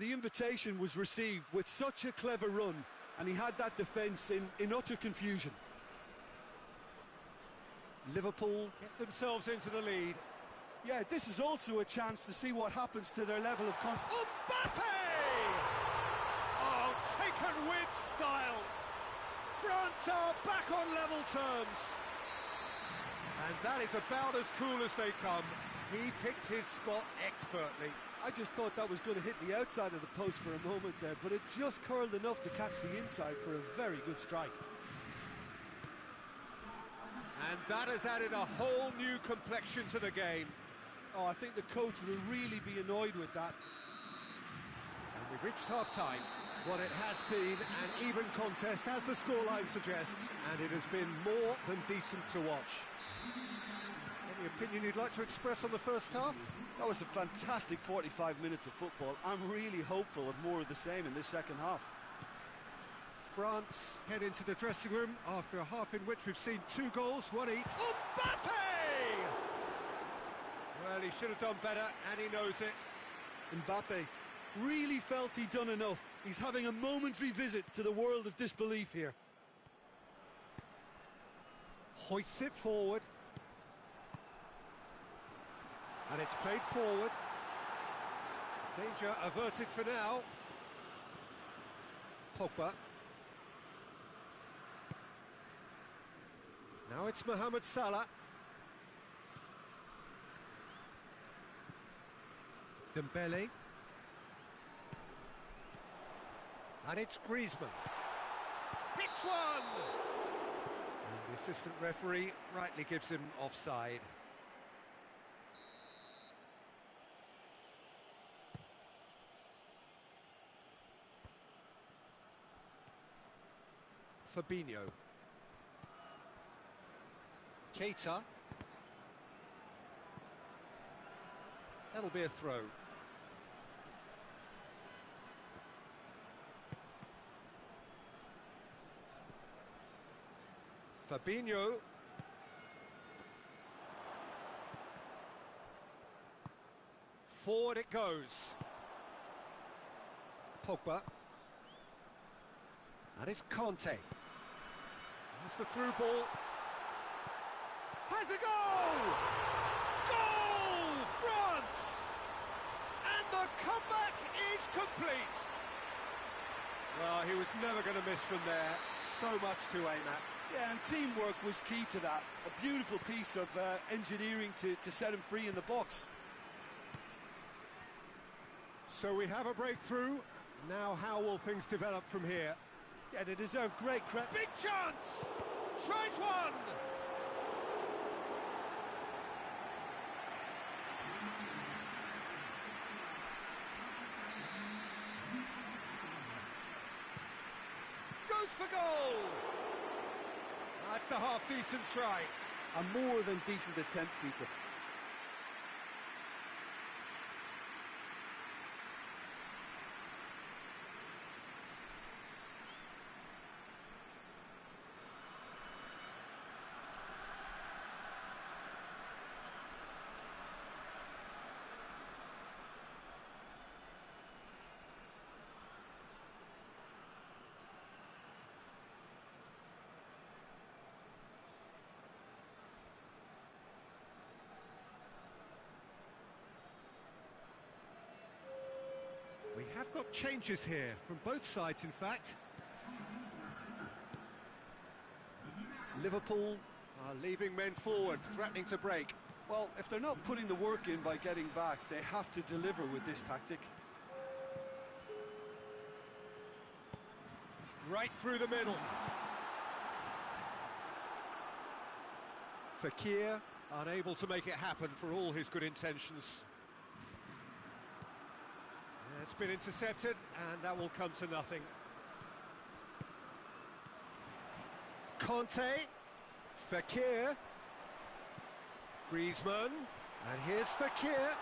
The invitation was received with such a clever run, and he had that defence in utter confusion. Liverpool get themselves into the lead. Yeah, this is also a chance to see what happens to their level of confidence. Mbappe! Oh, taken with style. France are back on level terms. And that is about as cool as they come. He picked his spot expertly. I just thought that was going to hit the outside of the post for a moment there, but it just curled enough to catch the inside for a very good strike. And that has added a whole new complexion to the game. Oh, I think the coach will really be annoyed with that. And we've reached half-time. Well, it has been an even contest, as the scoreline suggests, and it has been more than decent to watch. Any opinion you'd like to express on the first half? That was a fantastic 45 minutes of football. I'm really hopeful of more of the same in this second half. France head into the dressing room after a half in which we've seen 2 goals, 1 each. Mbappe! Well, he should have done better, and he knows it. Mbappe really felt he'd done enough. He's having a momentary visit to the world of disbelief here. Hoists it forward. And it's played forward. Danger averted for now. Pogba. Now it's Mohamed Salah. Dembele. And it's Griezmann. Hits one! And the assistant referee rightly gives him offside. Fabinho. Keita. That'll be a throw. Fabinho. Forward it goes. Pogba. And it's Conte. That's the through ball. Has a goal! Goal, France! And the comeback is complete. Well, he was never going to miss from there. So much to aim at. Yeah, and teamwork was key to that. A beautiful piece of engineering to set him free in the box. So we have a breakthrough. Now how will things develop from here? Yeah, they deserve great credit. Big chance! Tries one! Goes for goal! That's a half-decent try. A more than decent attempt, Peter. We have got changes here, from both sides in fact. Liverpool are leaving men forward, threatening to break. Well, if they're not putting the work in by getting back, they have to deliver with this tactic. Right through the middle. Fekir unable to make it happen for all his good intentions. It's been intercepted, and that will come to nothing. Conte, Fekir, Griezmann, and here's Fekir.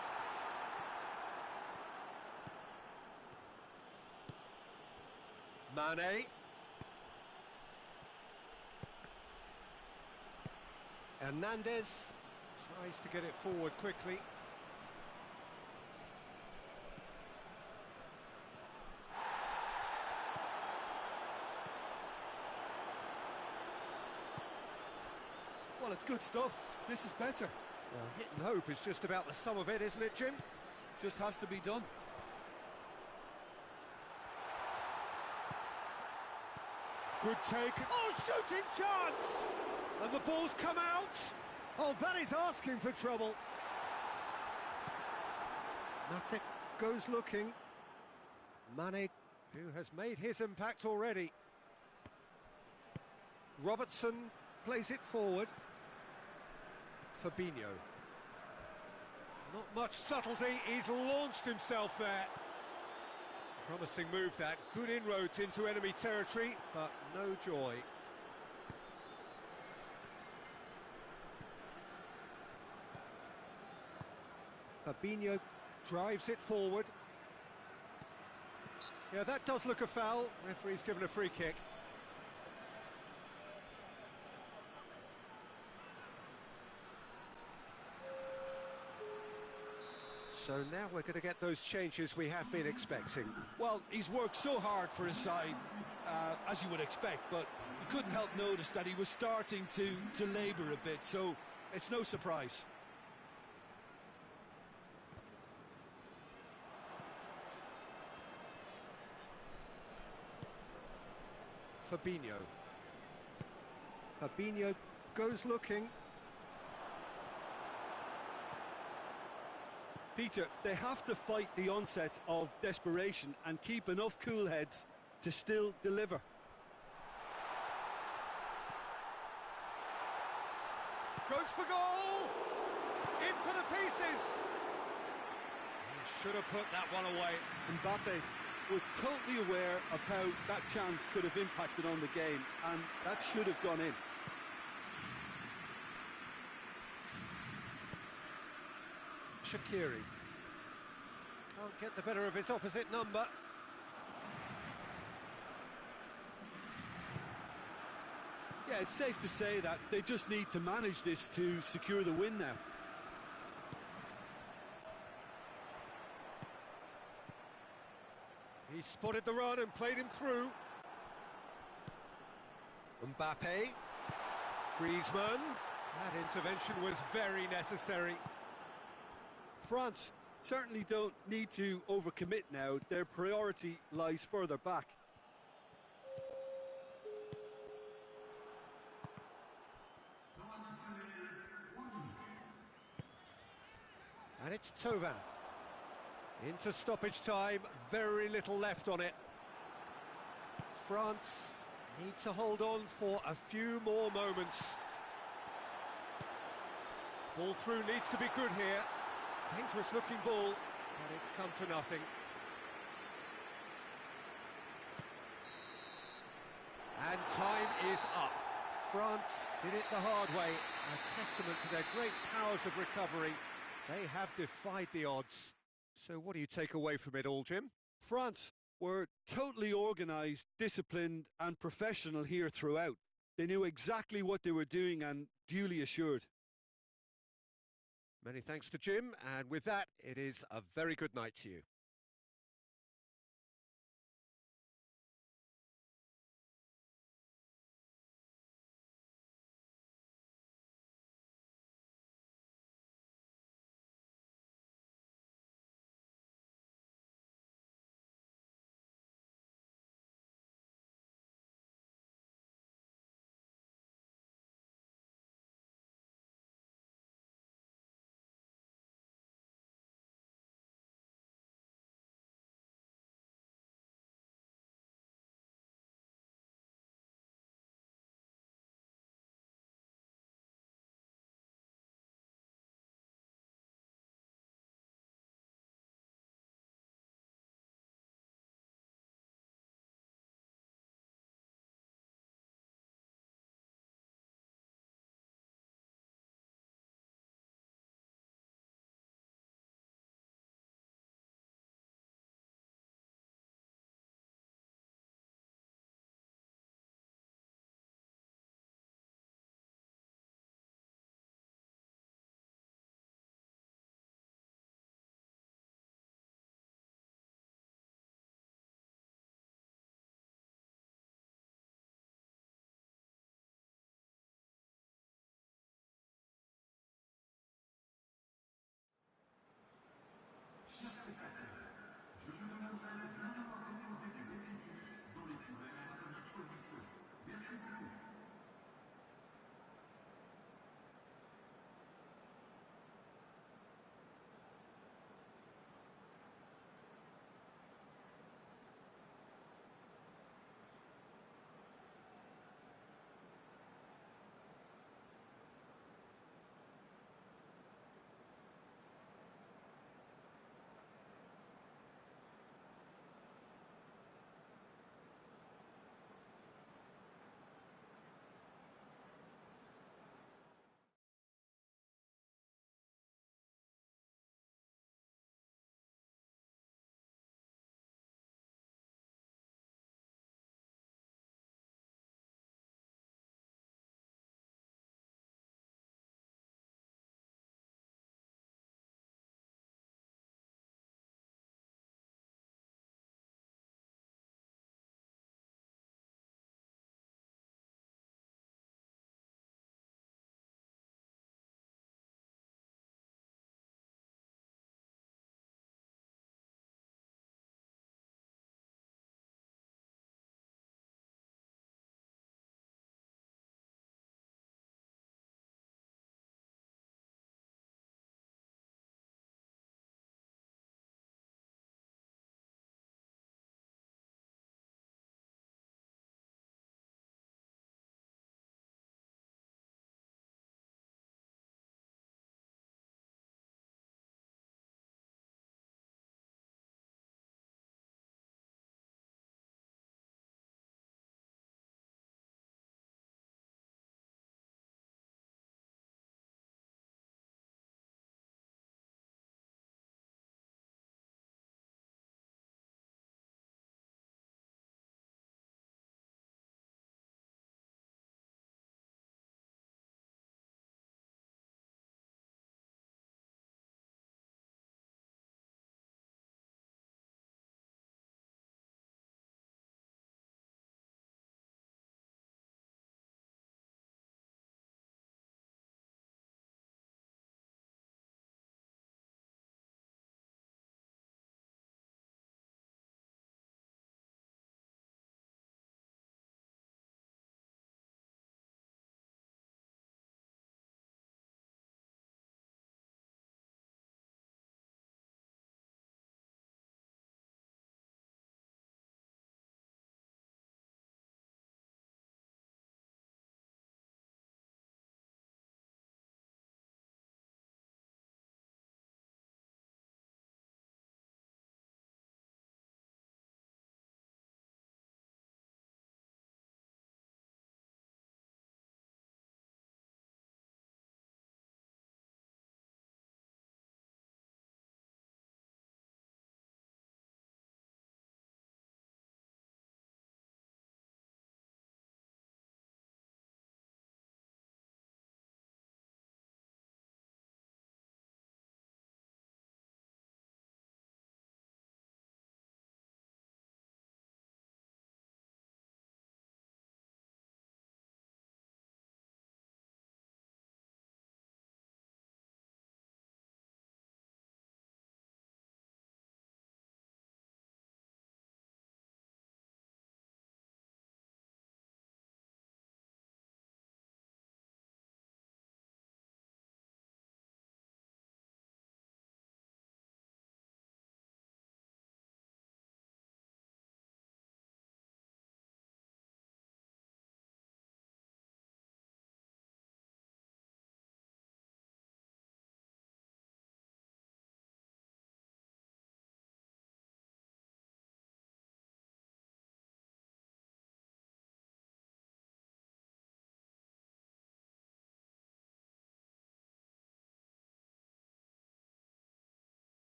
Mane. Hernandez tries to get it forward quickly. Well, it's good stuff. This is better. Well, hit and hope is just about the sum of it, isn't it, Jim? Just has to be done. Good take. Oh, shooting chance! And the ball's come out. Oh, that is asking for trouble. Matic goes looking. Mane, who has made his impact already. Robertson plays it forward. Fabinho. Not much subtlety, he's launched himself there. Promising move that, good inroads into enemy territory, but no joy. Fabinho drives it forward. Yeah, that does look a foul. Referee's given a free kick. So now we're going to get those changes we have been expecting. Well, he's worked so hard for his side, as you would expect, but you couldn't help notice that he was starting to labour a bit, so it's no surprise. Fabinho. Fabinho goes looking. Peter, they have to fight the onset of desperation and keep enough cool heads to still deliver. Goes for goal! In for the pieces! He should have put that one away. Mbappe was totally aware of how that chance could have impacted on the game, and that should have gone in. Shaqiri can't get the better of his opposite number. Yeah, it's safe to say that they just need to manage this to secure the win now. He spotted the run and played him through. Mbappe, Griezmann. That intervention was very necessary. France certainly don't need to overcommit now. Their priority lies further back. And it's Thauvin. Into stoppage time, very little left on it. France need to hold on for a few more moments. Ball through needs to be good here. Dangerous looking ball, but it's come to nothing. And time is up. France did it the hard way, a testament to their great powers of recovery. They have defied the odds. So what do you take away from it all, Jim? France were totally organised, disciplined and professional here throughout. They knew exactly what they were doing and duly assured. Many thanks to Jim, and with that, it is a very good night to you.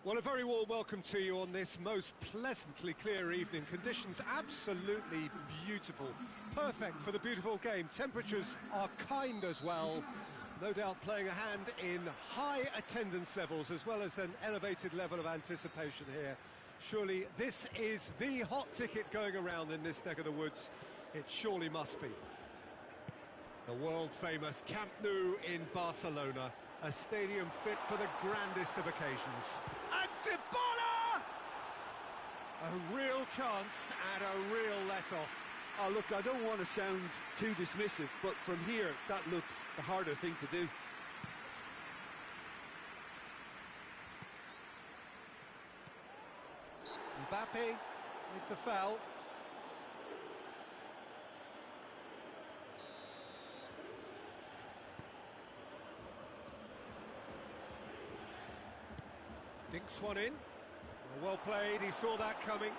Well, a very warm welcome to you on this most pleasantly clear evening. Conditions absolutely beautiful. Perfect for the beautiful game. Temperatures are kind as well. No doubt playing a hand in high attendance levels as well as an elevated level of anticipation here. Surely this is the hot ticket going around in this neck of the woods. It surely must be. The world-famous Camp Nou in Barcelona. A stadium fit for the grandest of occasions. And Dybala! A real chance and a real let-off. Oh, look, I don't want to sound too dismissive, but from here, that looks the harder thing to do. Mbappe with the foul. Dinks one in. Well played, he saw that coming.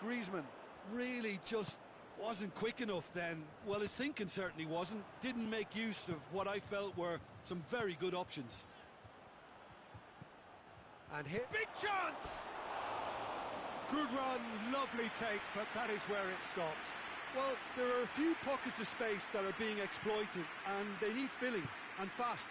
Griezmann really just wasn't quick enough then. Well, his thinking certainly wasn't. Didn't make use of what I felt were some very good options. And hit. Big chance! Good run, lovely take, but that is where it stopped. Well, there are a few pockets of space that are being exploited, and they need filling, and fast.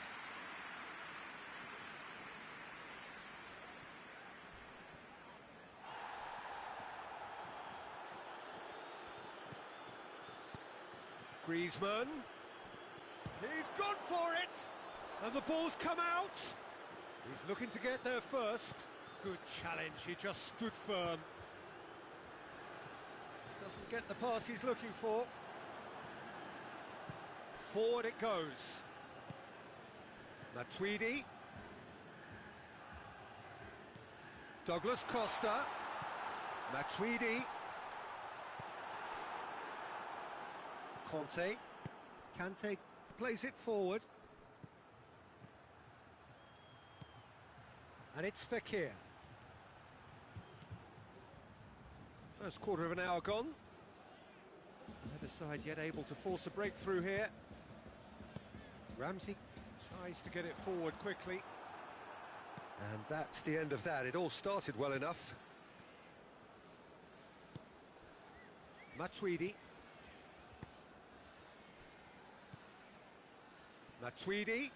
Griezmann, he's gone for it, and the ball's come out. He's looking to get there first. Good challenge, he just stood firm. Doesn't get the pass he's looking for. Forward it goes. Matuidi. Douglas Costa. Matuidi. Kante plays it forward. And it's Fekir. First quarter of an hour gone. Neither side yet able to force a breakthrough here. Ramsey tries to get it forward quickly. And that's the end of that. It all started well enough. Matuidi. Matuidi.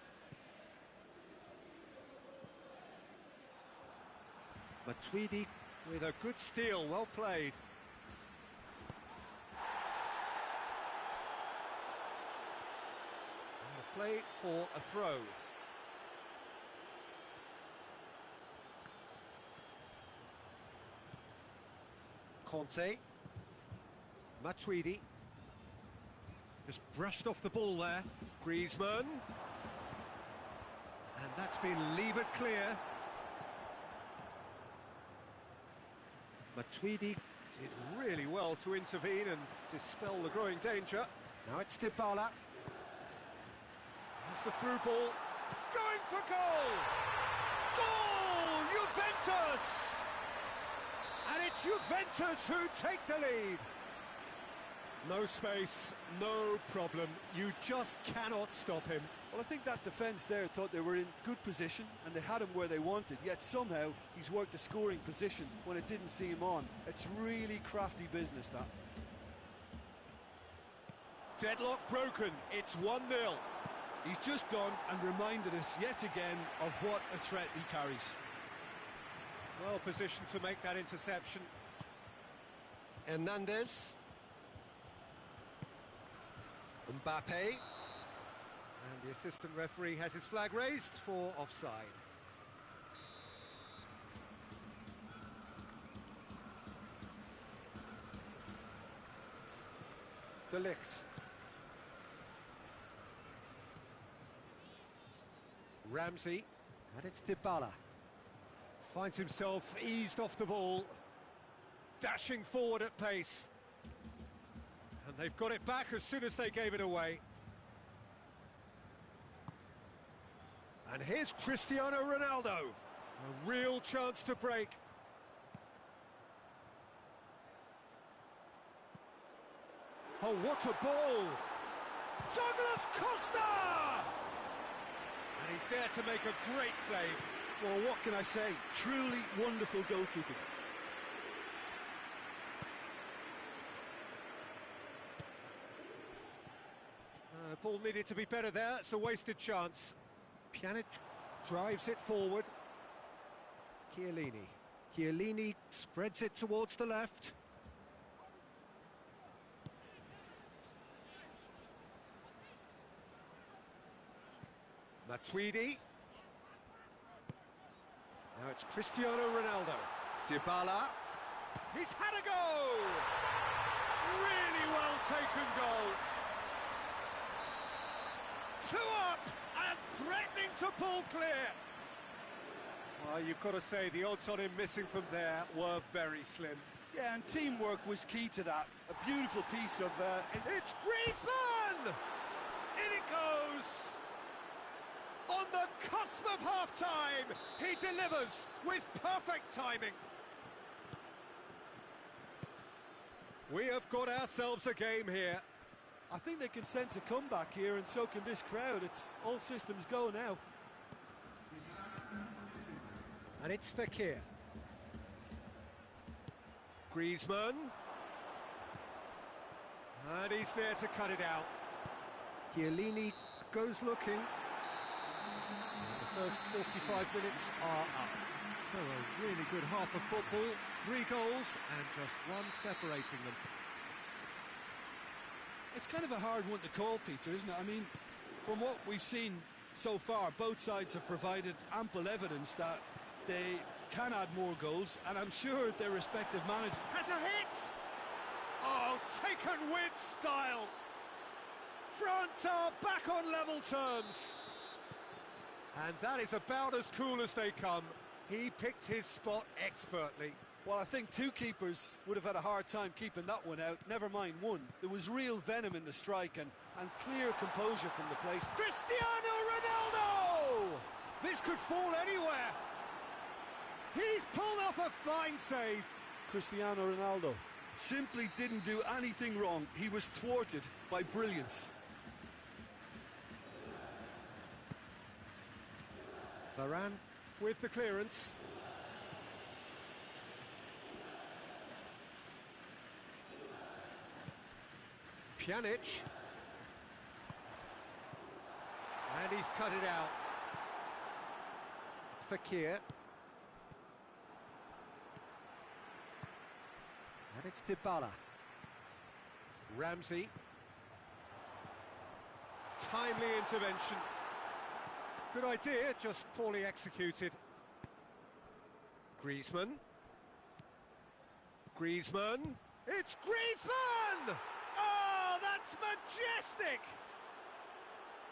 Matuidi with a good steal, well played. Play for a throw. Conte. Matuidi. Just brushed off the ball there. Griezmann. And that's been levered clear. Matuidi did really well to intervene and dispel the growing danger. Now it's Dybala. Here's the through ball. Going for goal! Goal! Juventus! And it's Juventus who take the lead. No space, no problem. You just cannot stop him. Well, I think that defence there thought they were in good position and they had him where they wanted, yet somehow he's worked a scoring position when it didn't see him on. It's really crafty business, that. Deadlock broken, it's 1-0. He's just gone and reminded us yet again of what a threat he carries. Well positioned to make that interception. Hernandez. Mbappe. And the assistant referee has his flag raised for offside. De Ligt. Ramsey, and it's Dybala. Finds himself eased off the ball, dashing forward at pace. And they've got it back as soon as they gave it away. And here's Cristiano Ronaldo. A real chance to break. Oh, what a ball! Douglas Costa! And he's there to make a great save. Well, what can I say? Truly wonderful goalkeeping. Ball needed to be better there. It's a wasted chance. Pjanic drives it forward. Chiellini spreads it towards the left. Matuidi. Now it's Cristiano Ronaldo. Dybala. He's had a go! Really well taken goal. 2 up and threatening to pull clear. Well, you've got to say the odds on him missing from there were very slim. Yeah, and teamwork was key to that. A beautiful piece of... It's Griezmann! In it goes! On the cusp of half-time, he delivers with perfect timing. We have got ourselves a game here. I think they can sense a comeback here, and so can this crowd. It's all systems go now. And it's Fekir. Griezmann. And he's there to cut it out. Chiellini goes looking. And the first 45 minutes are up. So a really good half of football. 3 goals and just one separating them. It's kind of a hard one to call, Peter, isn't it? I mean, from what we've seen so far, both sides have provided ample evidence that they can add more goals, and I'm sure their respective managers... Has a hit! Oh, taken with style! France are back on level terms! And that is about as cool as they come. He picked his spot expertly. Well, I think 2 keepers would have had a hard time keeping that one out, never mind 1. There was real venom in the strike and clear composure from the place. Cristiano Ronaldo! This could fall anywhere. He's pulled off a fine save. Cristiano Ronaldo simply didn't do anything wrong. He was thwarted by brilliance. Varane with the clearance. Pjanic. And he's cut it out. Fekir. And it's Dybala. Ramsey. Timely intervention. Good idea, just poorly executed. Griezmann. Griezmann. It's Griezmann! Oh, that's majestic!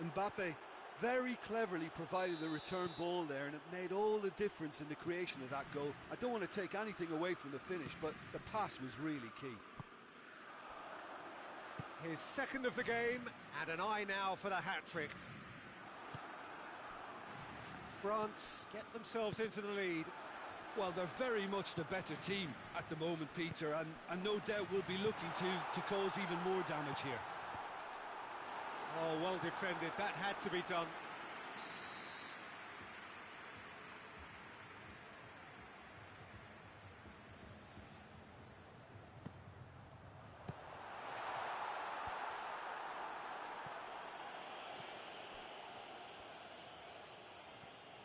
Mbappe very cleverly provided the return ball there, and it made all the difference in the creation of that goal. I don't want to take anything away from the finish, but the pass was really key. His second of the game, and an eye now for the hat-trick. France get themselves into the lead. Well, they're very much the better team at the moment, Peter, and no doubt will be looking to cause even more damage here. Oh, well defended. That had to be done.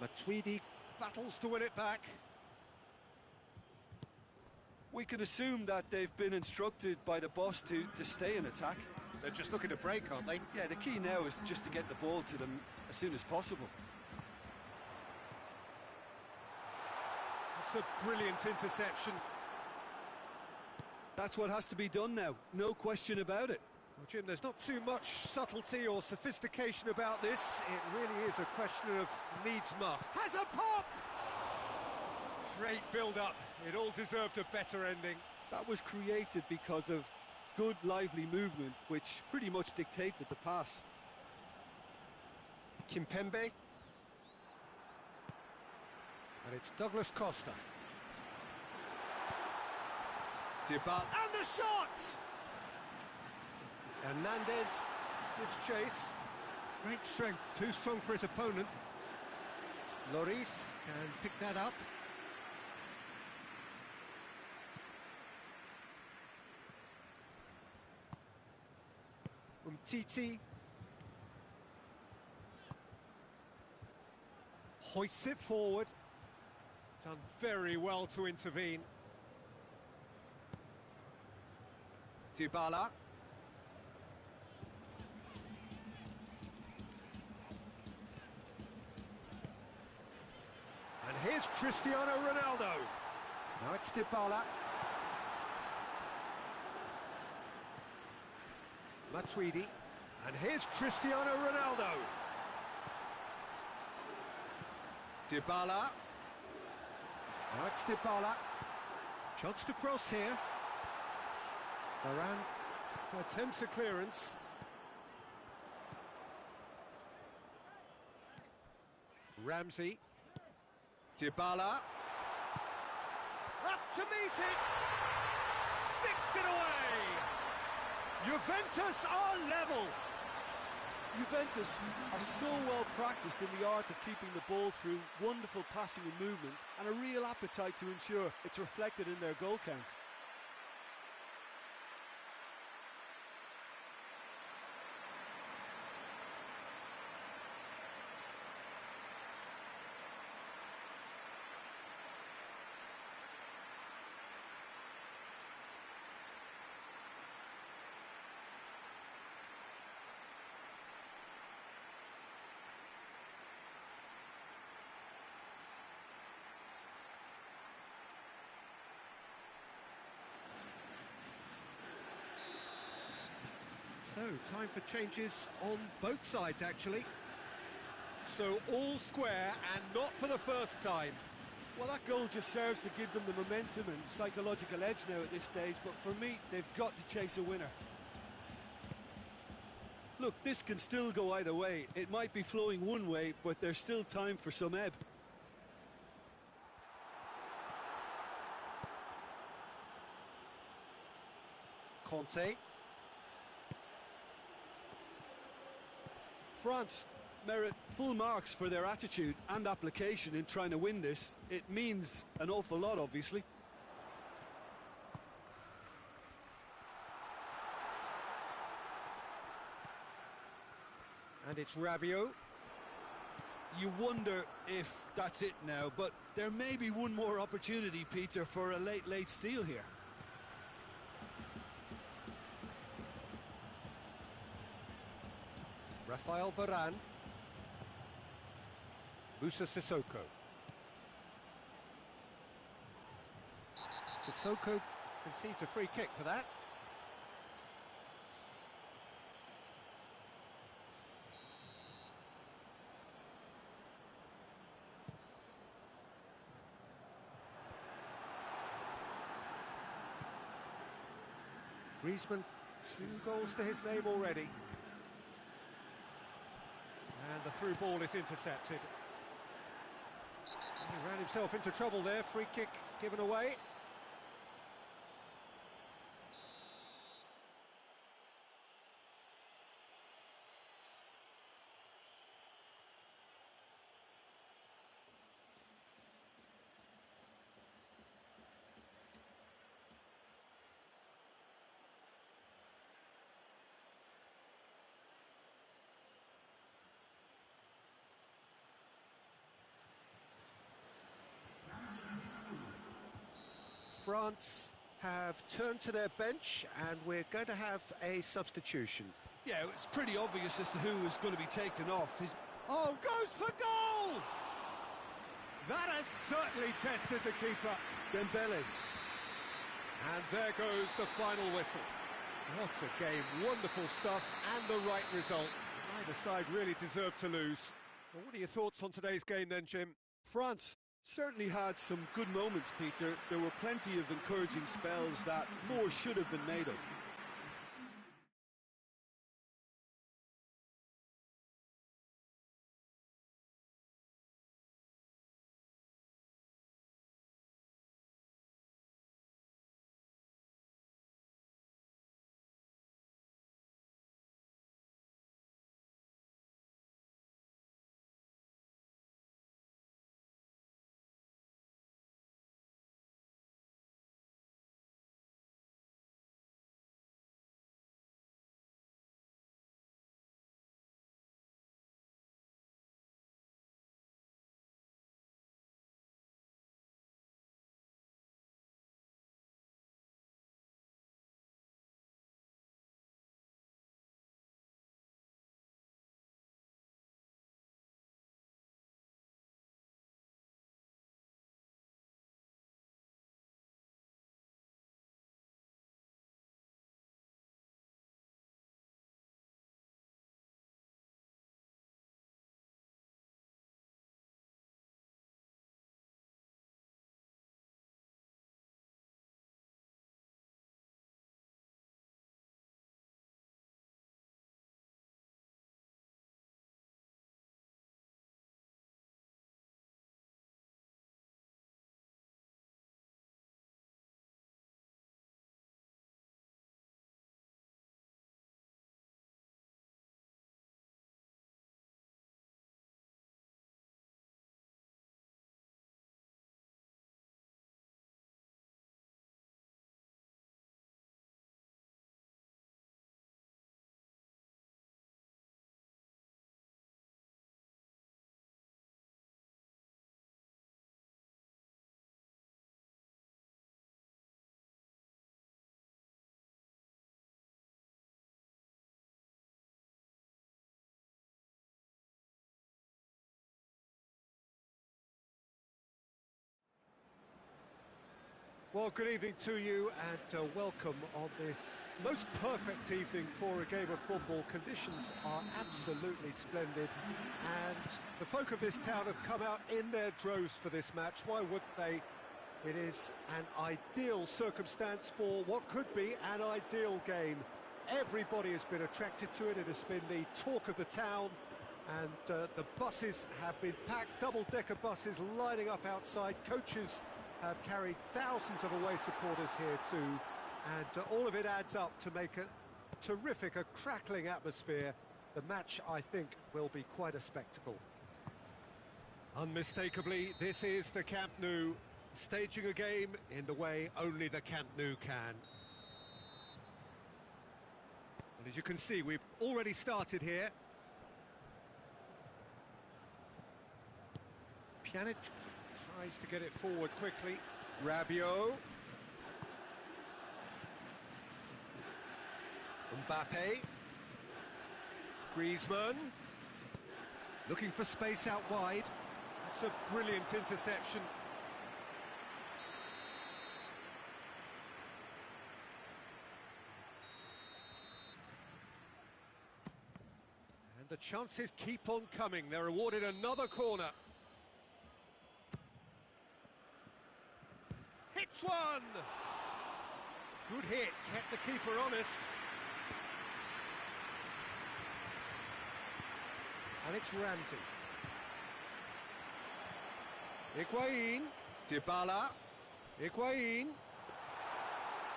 Matuidi battles to win it back. We can assume that they've been instructed by the boss to stay in attack. They're just looking to break, aren't they? Yeah, the key now is just to get the ball to them as soon as possible. It's a brilliant interception. That's what has to be done now, no question about it. Well, Jim, there's not too much subtlety or sophistication about this. It really is a question of needs must. Has a pop! Great build-up. It all deserved a better ending. That was created because of good, lively movement, which pretty much dictated the pass. Kimpembe. And it's Douglas Costa. Dybala. And the shot! Hernandez gives chase. Great strength, too strong for his opponent. Lloris can pick that up. Umtiti hoists it forward. Done very well to intervene. Dybala. And here's Cristiano Ronaldo. Now it's Dybala. Matuidi. And here's Cristiano Ronaldo. Dybala. Now it's Dybala. Chance to cross here. Varane attempts a clearance. Ramsey. Dybala. Up to meet it. Sticks it away. Juventus are level. Juventus are so well practiced in the art of keeping the ball through wonderful passing and movement, and a real appetite to ensure it's reflected in their goal count. So, time for changes on both sides, actually. So, all square, and not for the first time. Well, that goal just serves to give them the momentum and psychological edge now at this stage, but for me, they've got to chase a winner. Look, this can still go either way. It might be flowing one way, but there's still time for some ebb. Conte. France merit full marks for their attitude and application in trying to win this. It means an awful lot, obviously. And it's Rabiot. You wonder if that's it now, but there may be one more opportunity, Peter, for a late steal here. Rafael Varane. Musa Sissoko. Sissoko concedes a free kick for that. Griezmann, 2 goals to his name already. And the through ball is intercepted. He ran himself into trouble there, free kick given away. France have turned to their bench and we're going to have a substitution. Yeah, it's pretty obvious as to who is going to be taken off. Oh, goes for goal! That has certainly tested the keeper. Dembele. And there goes the final whistle. What a game, wonderful stuff and the right result. Neither side really deserved to lose. Well, what are your thoughts on today's game then, Jim? France certainly had some good moments, Peter. There were plenty of encouraging spells that more should have been made of. Well, good evening to you and welcome on this most perfect evening for a game of football. Conditions are absolutely splendid and the folk of this town have come out in their droves for this match. Why wouldn't they? It is an ideal circumstance for what could be an ideal game. Everybody has been attracted to it. It has been the talk of the town and the buses have been packed, double-decker buses lining up outside. Coaches have carried thousands of away supporters here too, and all of it adds up to make a terrific, a crackling atmosphere. The match, I think, will be quite a spectacle. Unmistakably, this is the Camp Nou, staging a game in the way only the Camp Nou can. And as you can see, we've already started here. Pjanic tries to get it forward quickly. Rabiot. Mbappe. Griezmann. Looking for space out wide. It's a brilliant interception. And the chances keep on coming. They're awarded another corner. Hits one! Good hit, kept the keeper honest. And it's Ramsey. Higuain, Dybala, Higuain,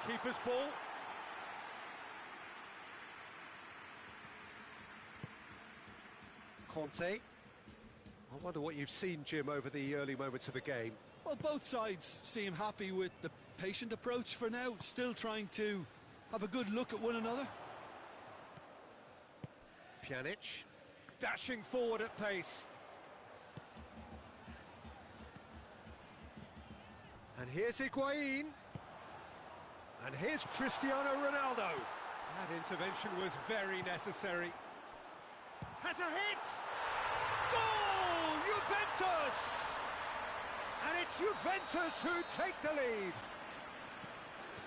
keeper's ball. Conte. I wonder what you've seen, Jim, over the early moments of the game. Well, both sides seem happy with the patient approach for now, still trying to have a good look at one another. Pjanic, dashing forward at pace. And here's Higuain. And here's Cristiano Ronaldo. That intervention was very necessary. Has a hit! Goal! Juventus! And it's Juventus who take the lead.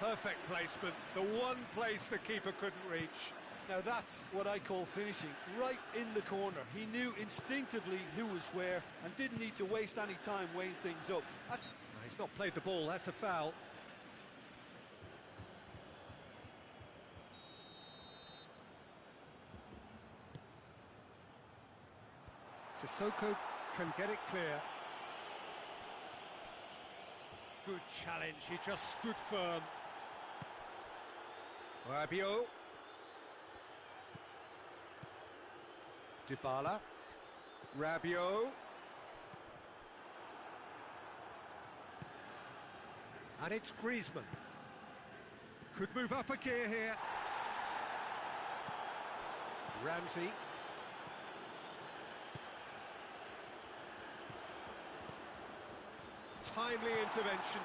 Perfect placement, the one place the keeper couldn't reach. Now that's what I call finishing, right in the corner. He knew instinctively who was where and didn't need to waste any time weighing things up. He's not played the ball, that's a foul. Sissoko can get it clear. Good challenge, he just stood firm. Rabiot. Dybala. Rabiot. And it's Griezmann. Could move up a gear here. Ramsey. Timely intervention.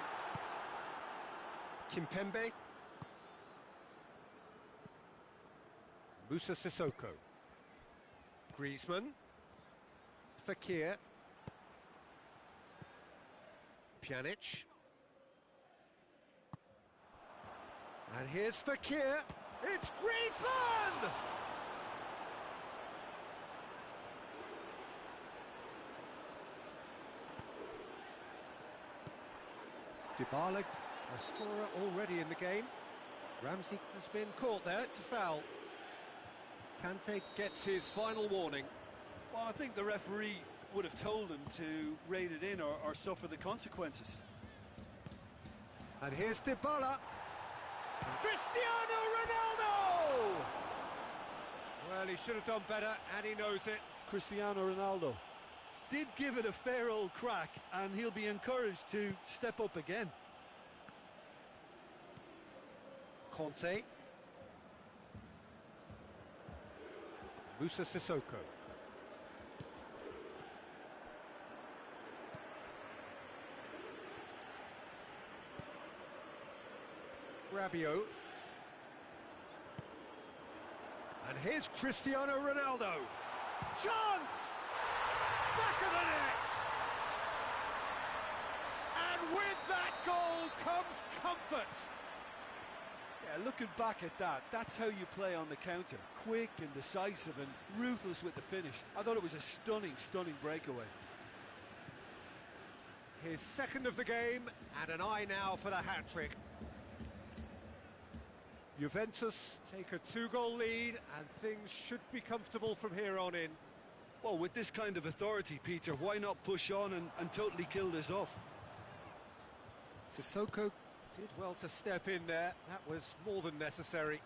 Kimpembe. Moussa Sissoko. Griezmann. Fekir. Pjanic. And here's Fekir. It's Griezmann! Dybala, a scorer already in the game. Ramsey has been caught there, it's a foul. Kante gets his final warning. Well, I think the referee would have told him to rate it in or suffer the consequences. And here's Dybala. Cristiano Ronaldo! Well, he should have done better, and he knows it. Cristiano Ronaldo did give it a fair old crack, and he'll be encouraged to step up again. Conte. Moussa Sissoko. Rabiot. And here's Cristiano Ronaldo. Chance! Back of the net! And with that goal comes comfort. Yeah, looking back at that, that's how you play on the counter. Quick and decisive and ruthless with the finish. I thought it was a stunning, stunning breakaway. His second of the game, and an eye now for the hat-trick. Juventus take a 2-goal lead, and things should be comfortable from here on in. Well, with this kind of authority, Peter, why not push on and totally kill this off? Sissoko did well to step in there. That was more than necessary.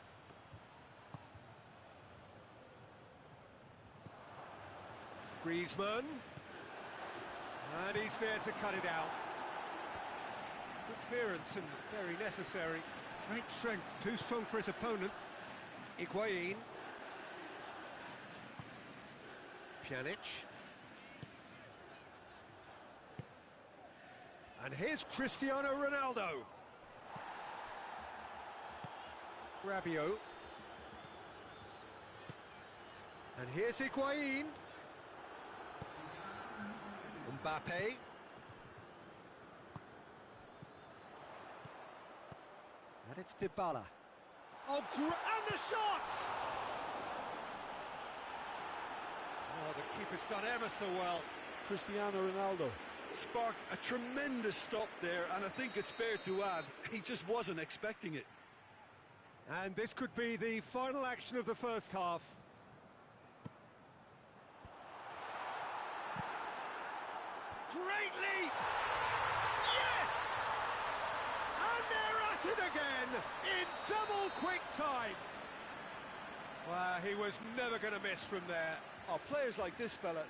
Griezmann. And he's there to cut it out. Good clearance and very necessary. Great strength, too strong for his opponent. Higuain. Pjanic. And here's Cristiano Ronaldo. Rabiot. And here's Higuain. Mbappe. And it's Dybala. Oh, and the shot! Oh, the keeper's done ever so well. Cristiano Ronaldo sparked a tremendous stop there, and I think it's fair to add, he just wasn't expecting it. And this could be the final action of the first half. Great leap! Yes! And they're at it again in double quick time. Well, he was never going to miss from there. Oh, players like this fella.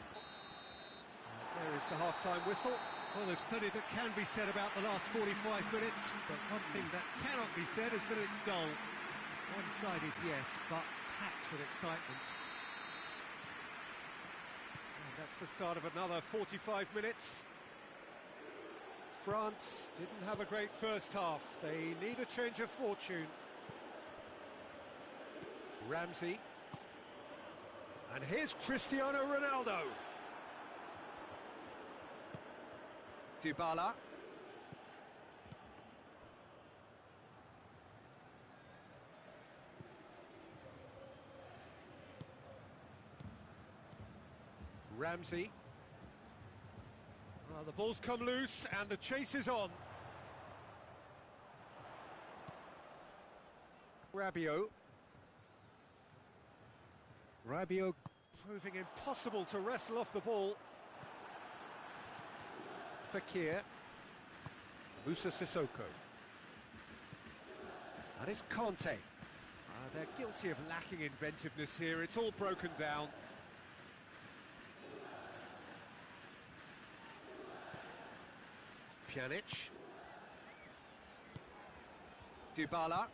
There is the half-time whistle. Well, there's plenty that can be said about the last 45 minutes, but one thing that cannot be said is that it's dull. One-sided, yes, but packed with excitement. And that's the start of another 45 minutes. France didn't have a great first half. They need a change of fortune. Ramsey. And here's Cristiano Ronaldo. Dybala. Ramsey. Well, the ball's come loose and the chase is on. Rabiot. Rabiot proving impossible to wrestle off the ball. Fekir. Moussa Sissoko. And it's Conte. They're guilty of lacking inventiveness here. It's all broken down. Pjanic. Dybala.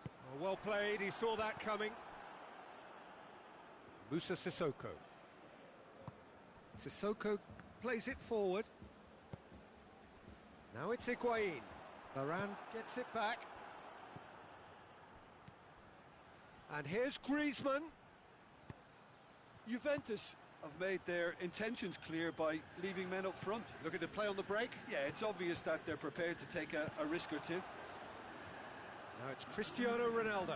Oh, well played, he saw that coming. Moussa Sissoko. Sissoko plays it forward. Now it's Higuain. Varane gets it back. And here's Griezmann. Juventus have made their intentions clear by leaving men up front. Looking to play on the break. Yeah, it's obvious that they're prepared to take a risk or two. Now it's Cristiano Ronaldo.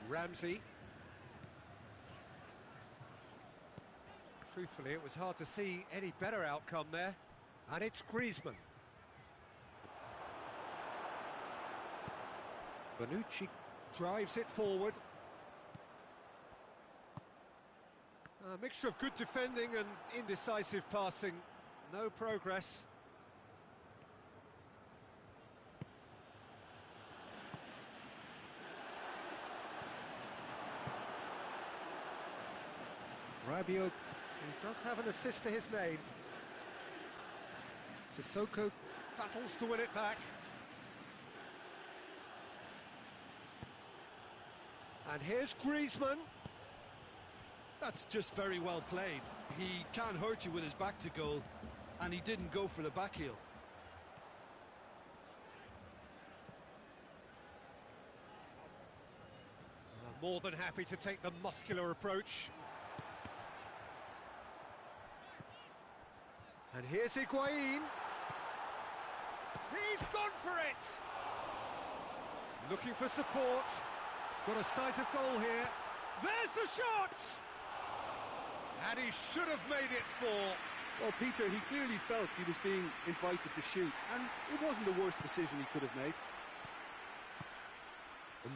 Ramsey. Truthfully, it was hard to see any better outcome there. And it's Griezmann. Bonucci drives it forward. A mixture of good defending and indecisive passing. No progress. Rabiot, who does have an assist to his name. Sissoko battles to win it back. And here's Griezmann. That's just very well played. He can't hurt you with his back to goal, and he didn't go for the back heel. More than happy to take the muscular approach. And here's Higuain. He's gone for it! Looking for support. Got a sight of goal here. There's the shot! And he should have made it 4. Well, Peter, he clearly felt he was being invited to shoot, and it wasn't the worst decision he could have made.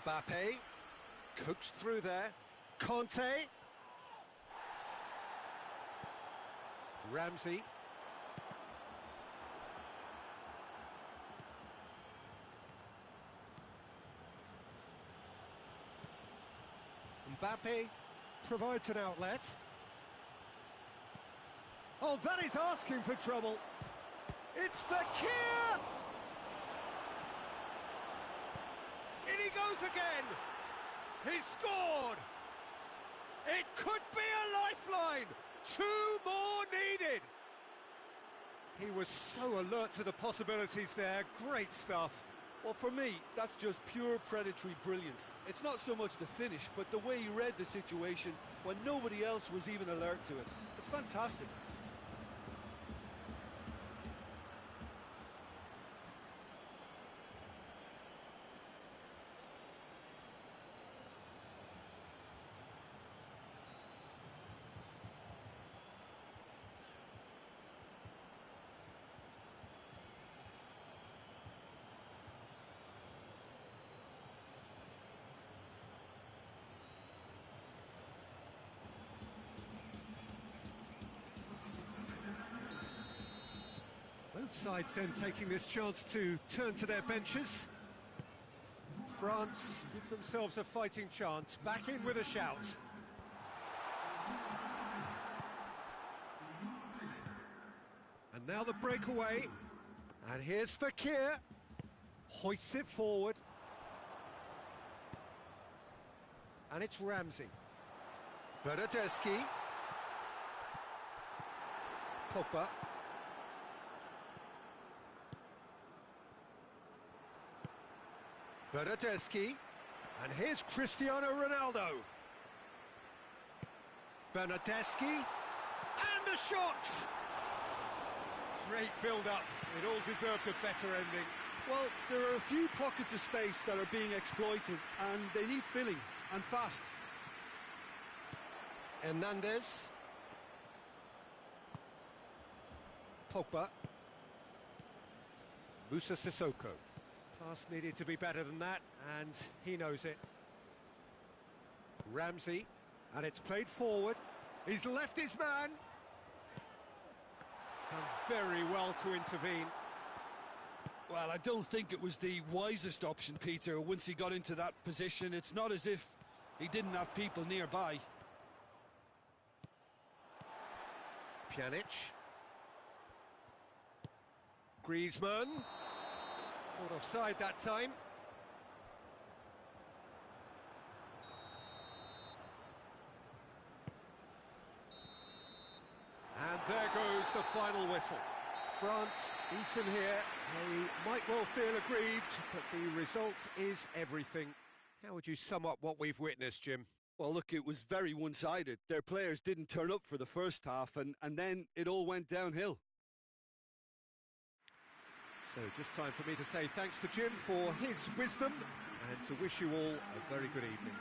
Mbappe cooks through there. Conte. Ramsey. Mbappe provides an outlet. Oh, that is asking for trouble. It's Fekir! In he goes again. He's scored. It could be a lifeline. 2 more needed. He was so alert to the possibilities there. Great stuff. Well, for me, that's just pure predatory brilliance. It's not so much the finish, but the way he read the situation when nobody else was even alert to it. It's fantastic. Both sides then taking this chance to turn to their benches. France give themselves a fighting chance, back in with a shout. And now the breakaway. And here's Fekir. Hoists it forward. And it's Ramsey. Bernardeschi. Pogba. Bernardeschi, and here's Cristiano Ronaldo. Bernardeschi, and a shot! Great build-up, it all deserved a better ending. Well, there are a few pockets of space that are being exploited, and they need filling, and fast. Hernandez. Pogba. Musa Sissoko. Pass needed to be better than that, and he knows it. Ramsey, and it's played forward. He's left his man. Done very well to intervene. Well, I don't think it was the wisest option, Peter. Once he got into that position, it's not as if he didn't have people nearby. Pjanic. Griezmann. Caught offside that time. And there goes the final whistle. France beaten here. They might well feel aggrieved, but the result is everything. How would you sum up what we've witnessed, Jim? Well, look, it was very one-sided. Their players didn't turn up for the first half, and then it all went downhill. So just time for me to say thanks to Jim for his wisdom and to wish you all a very good evening.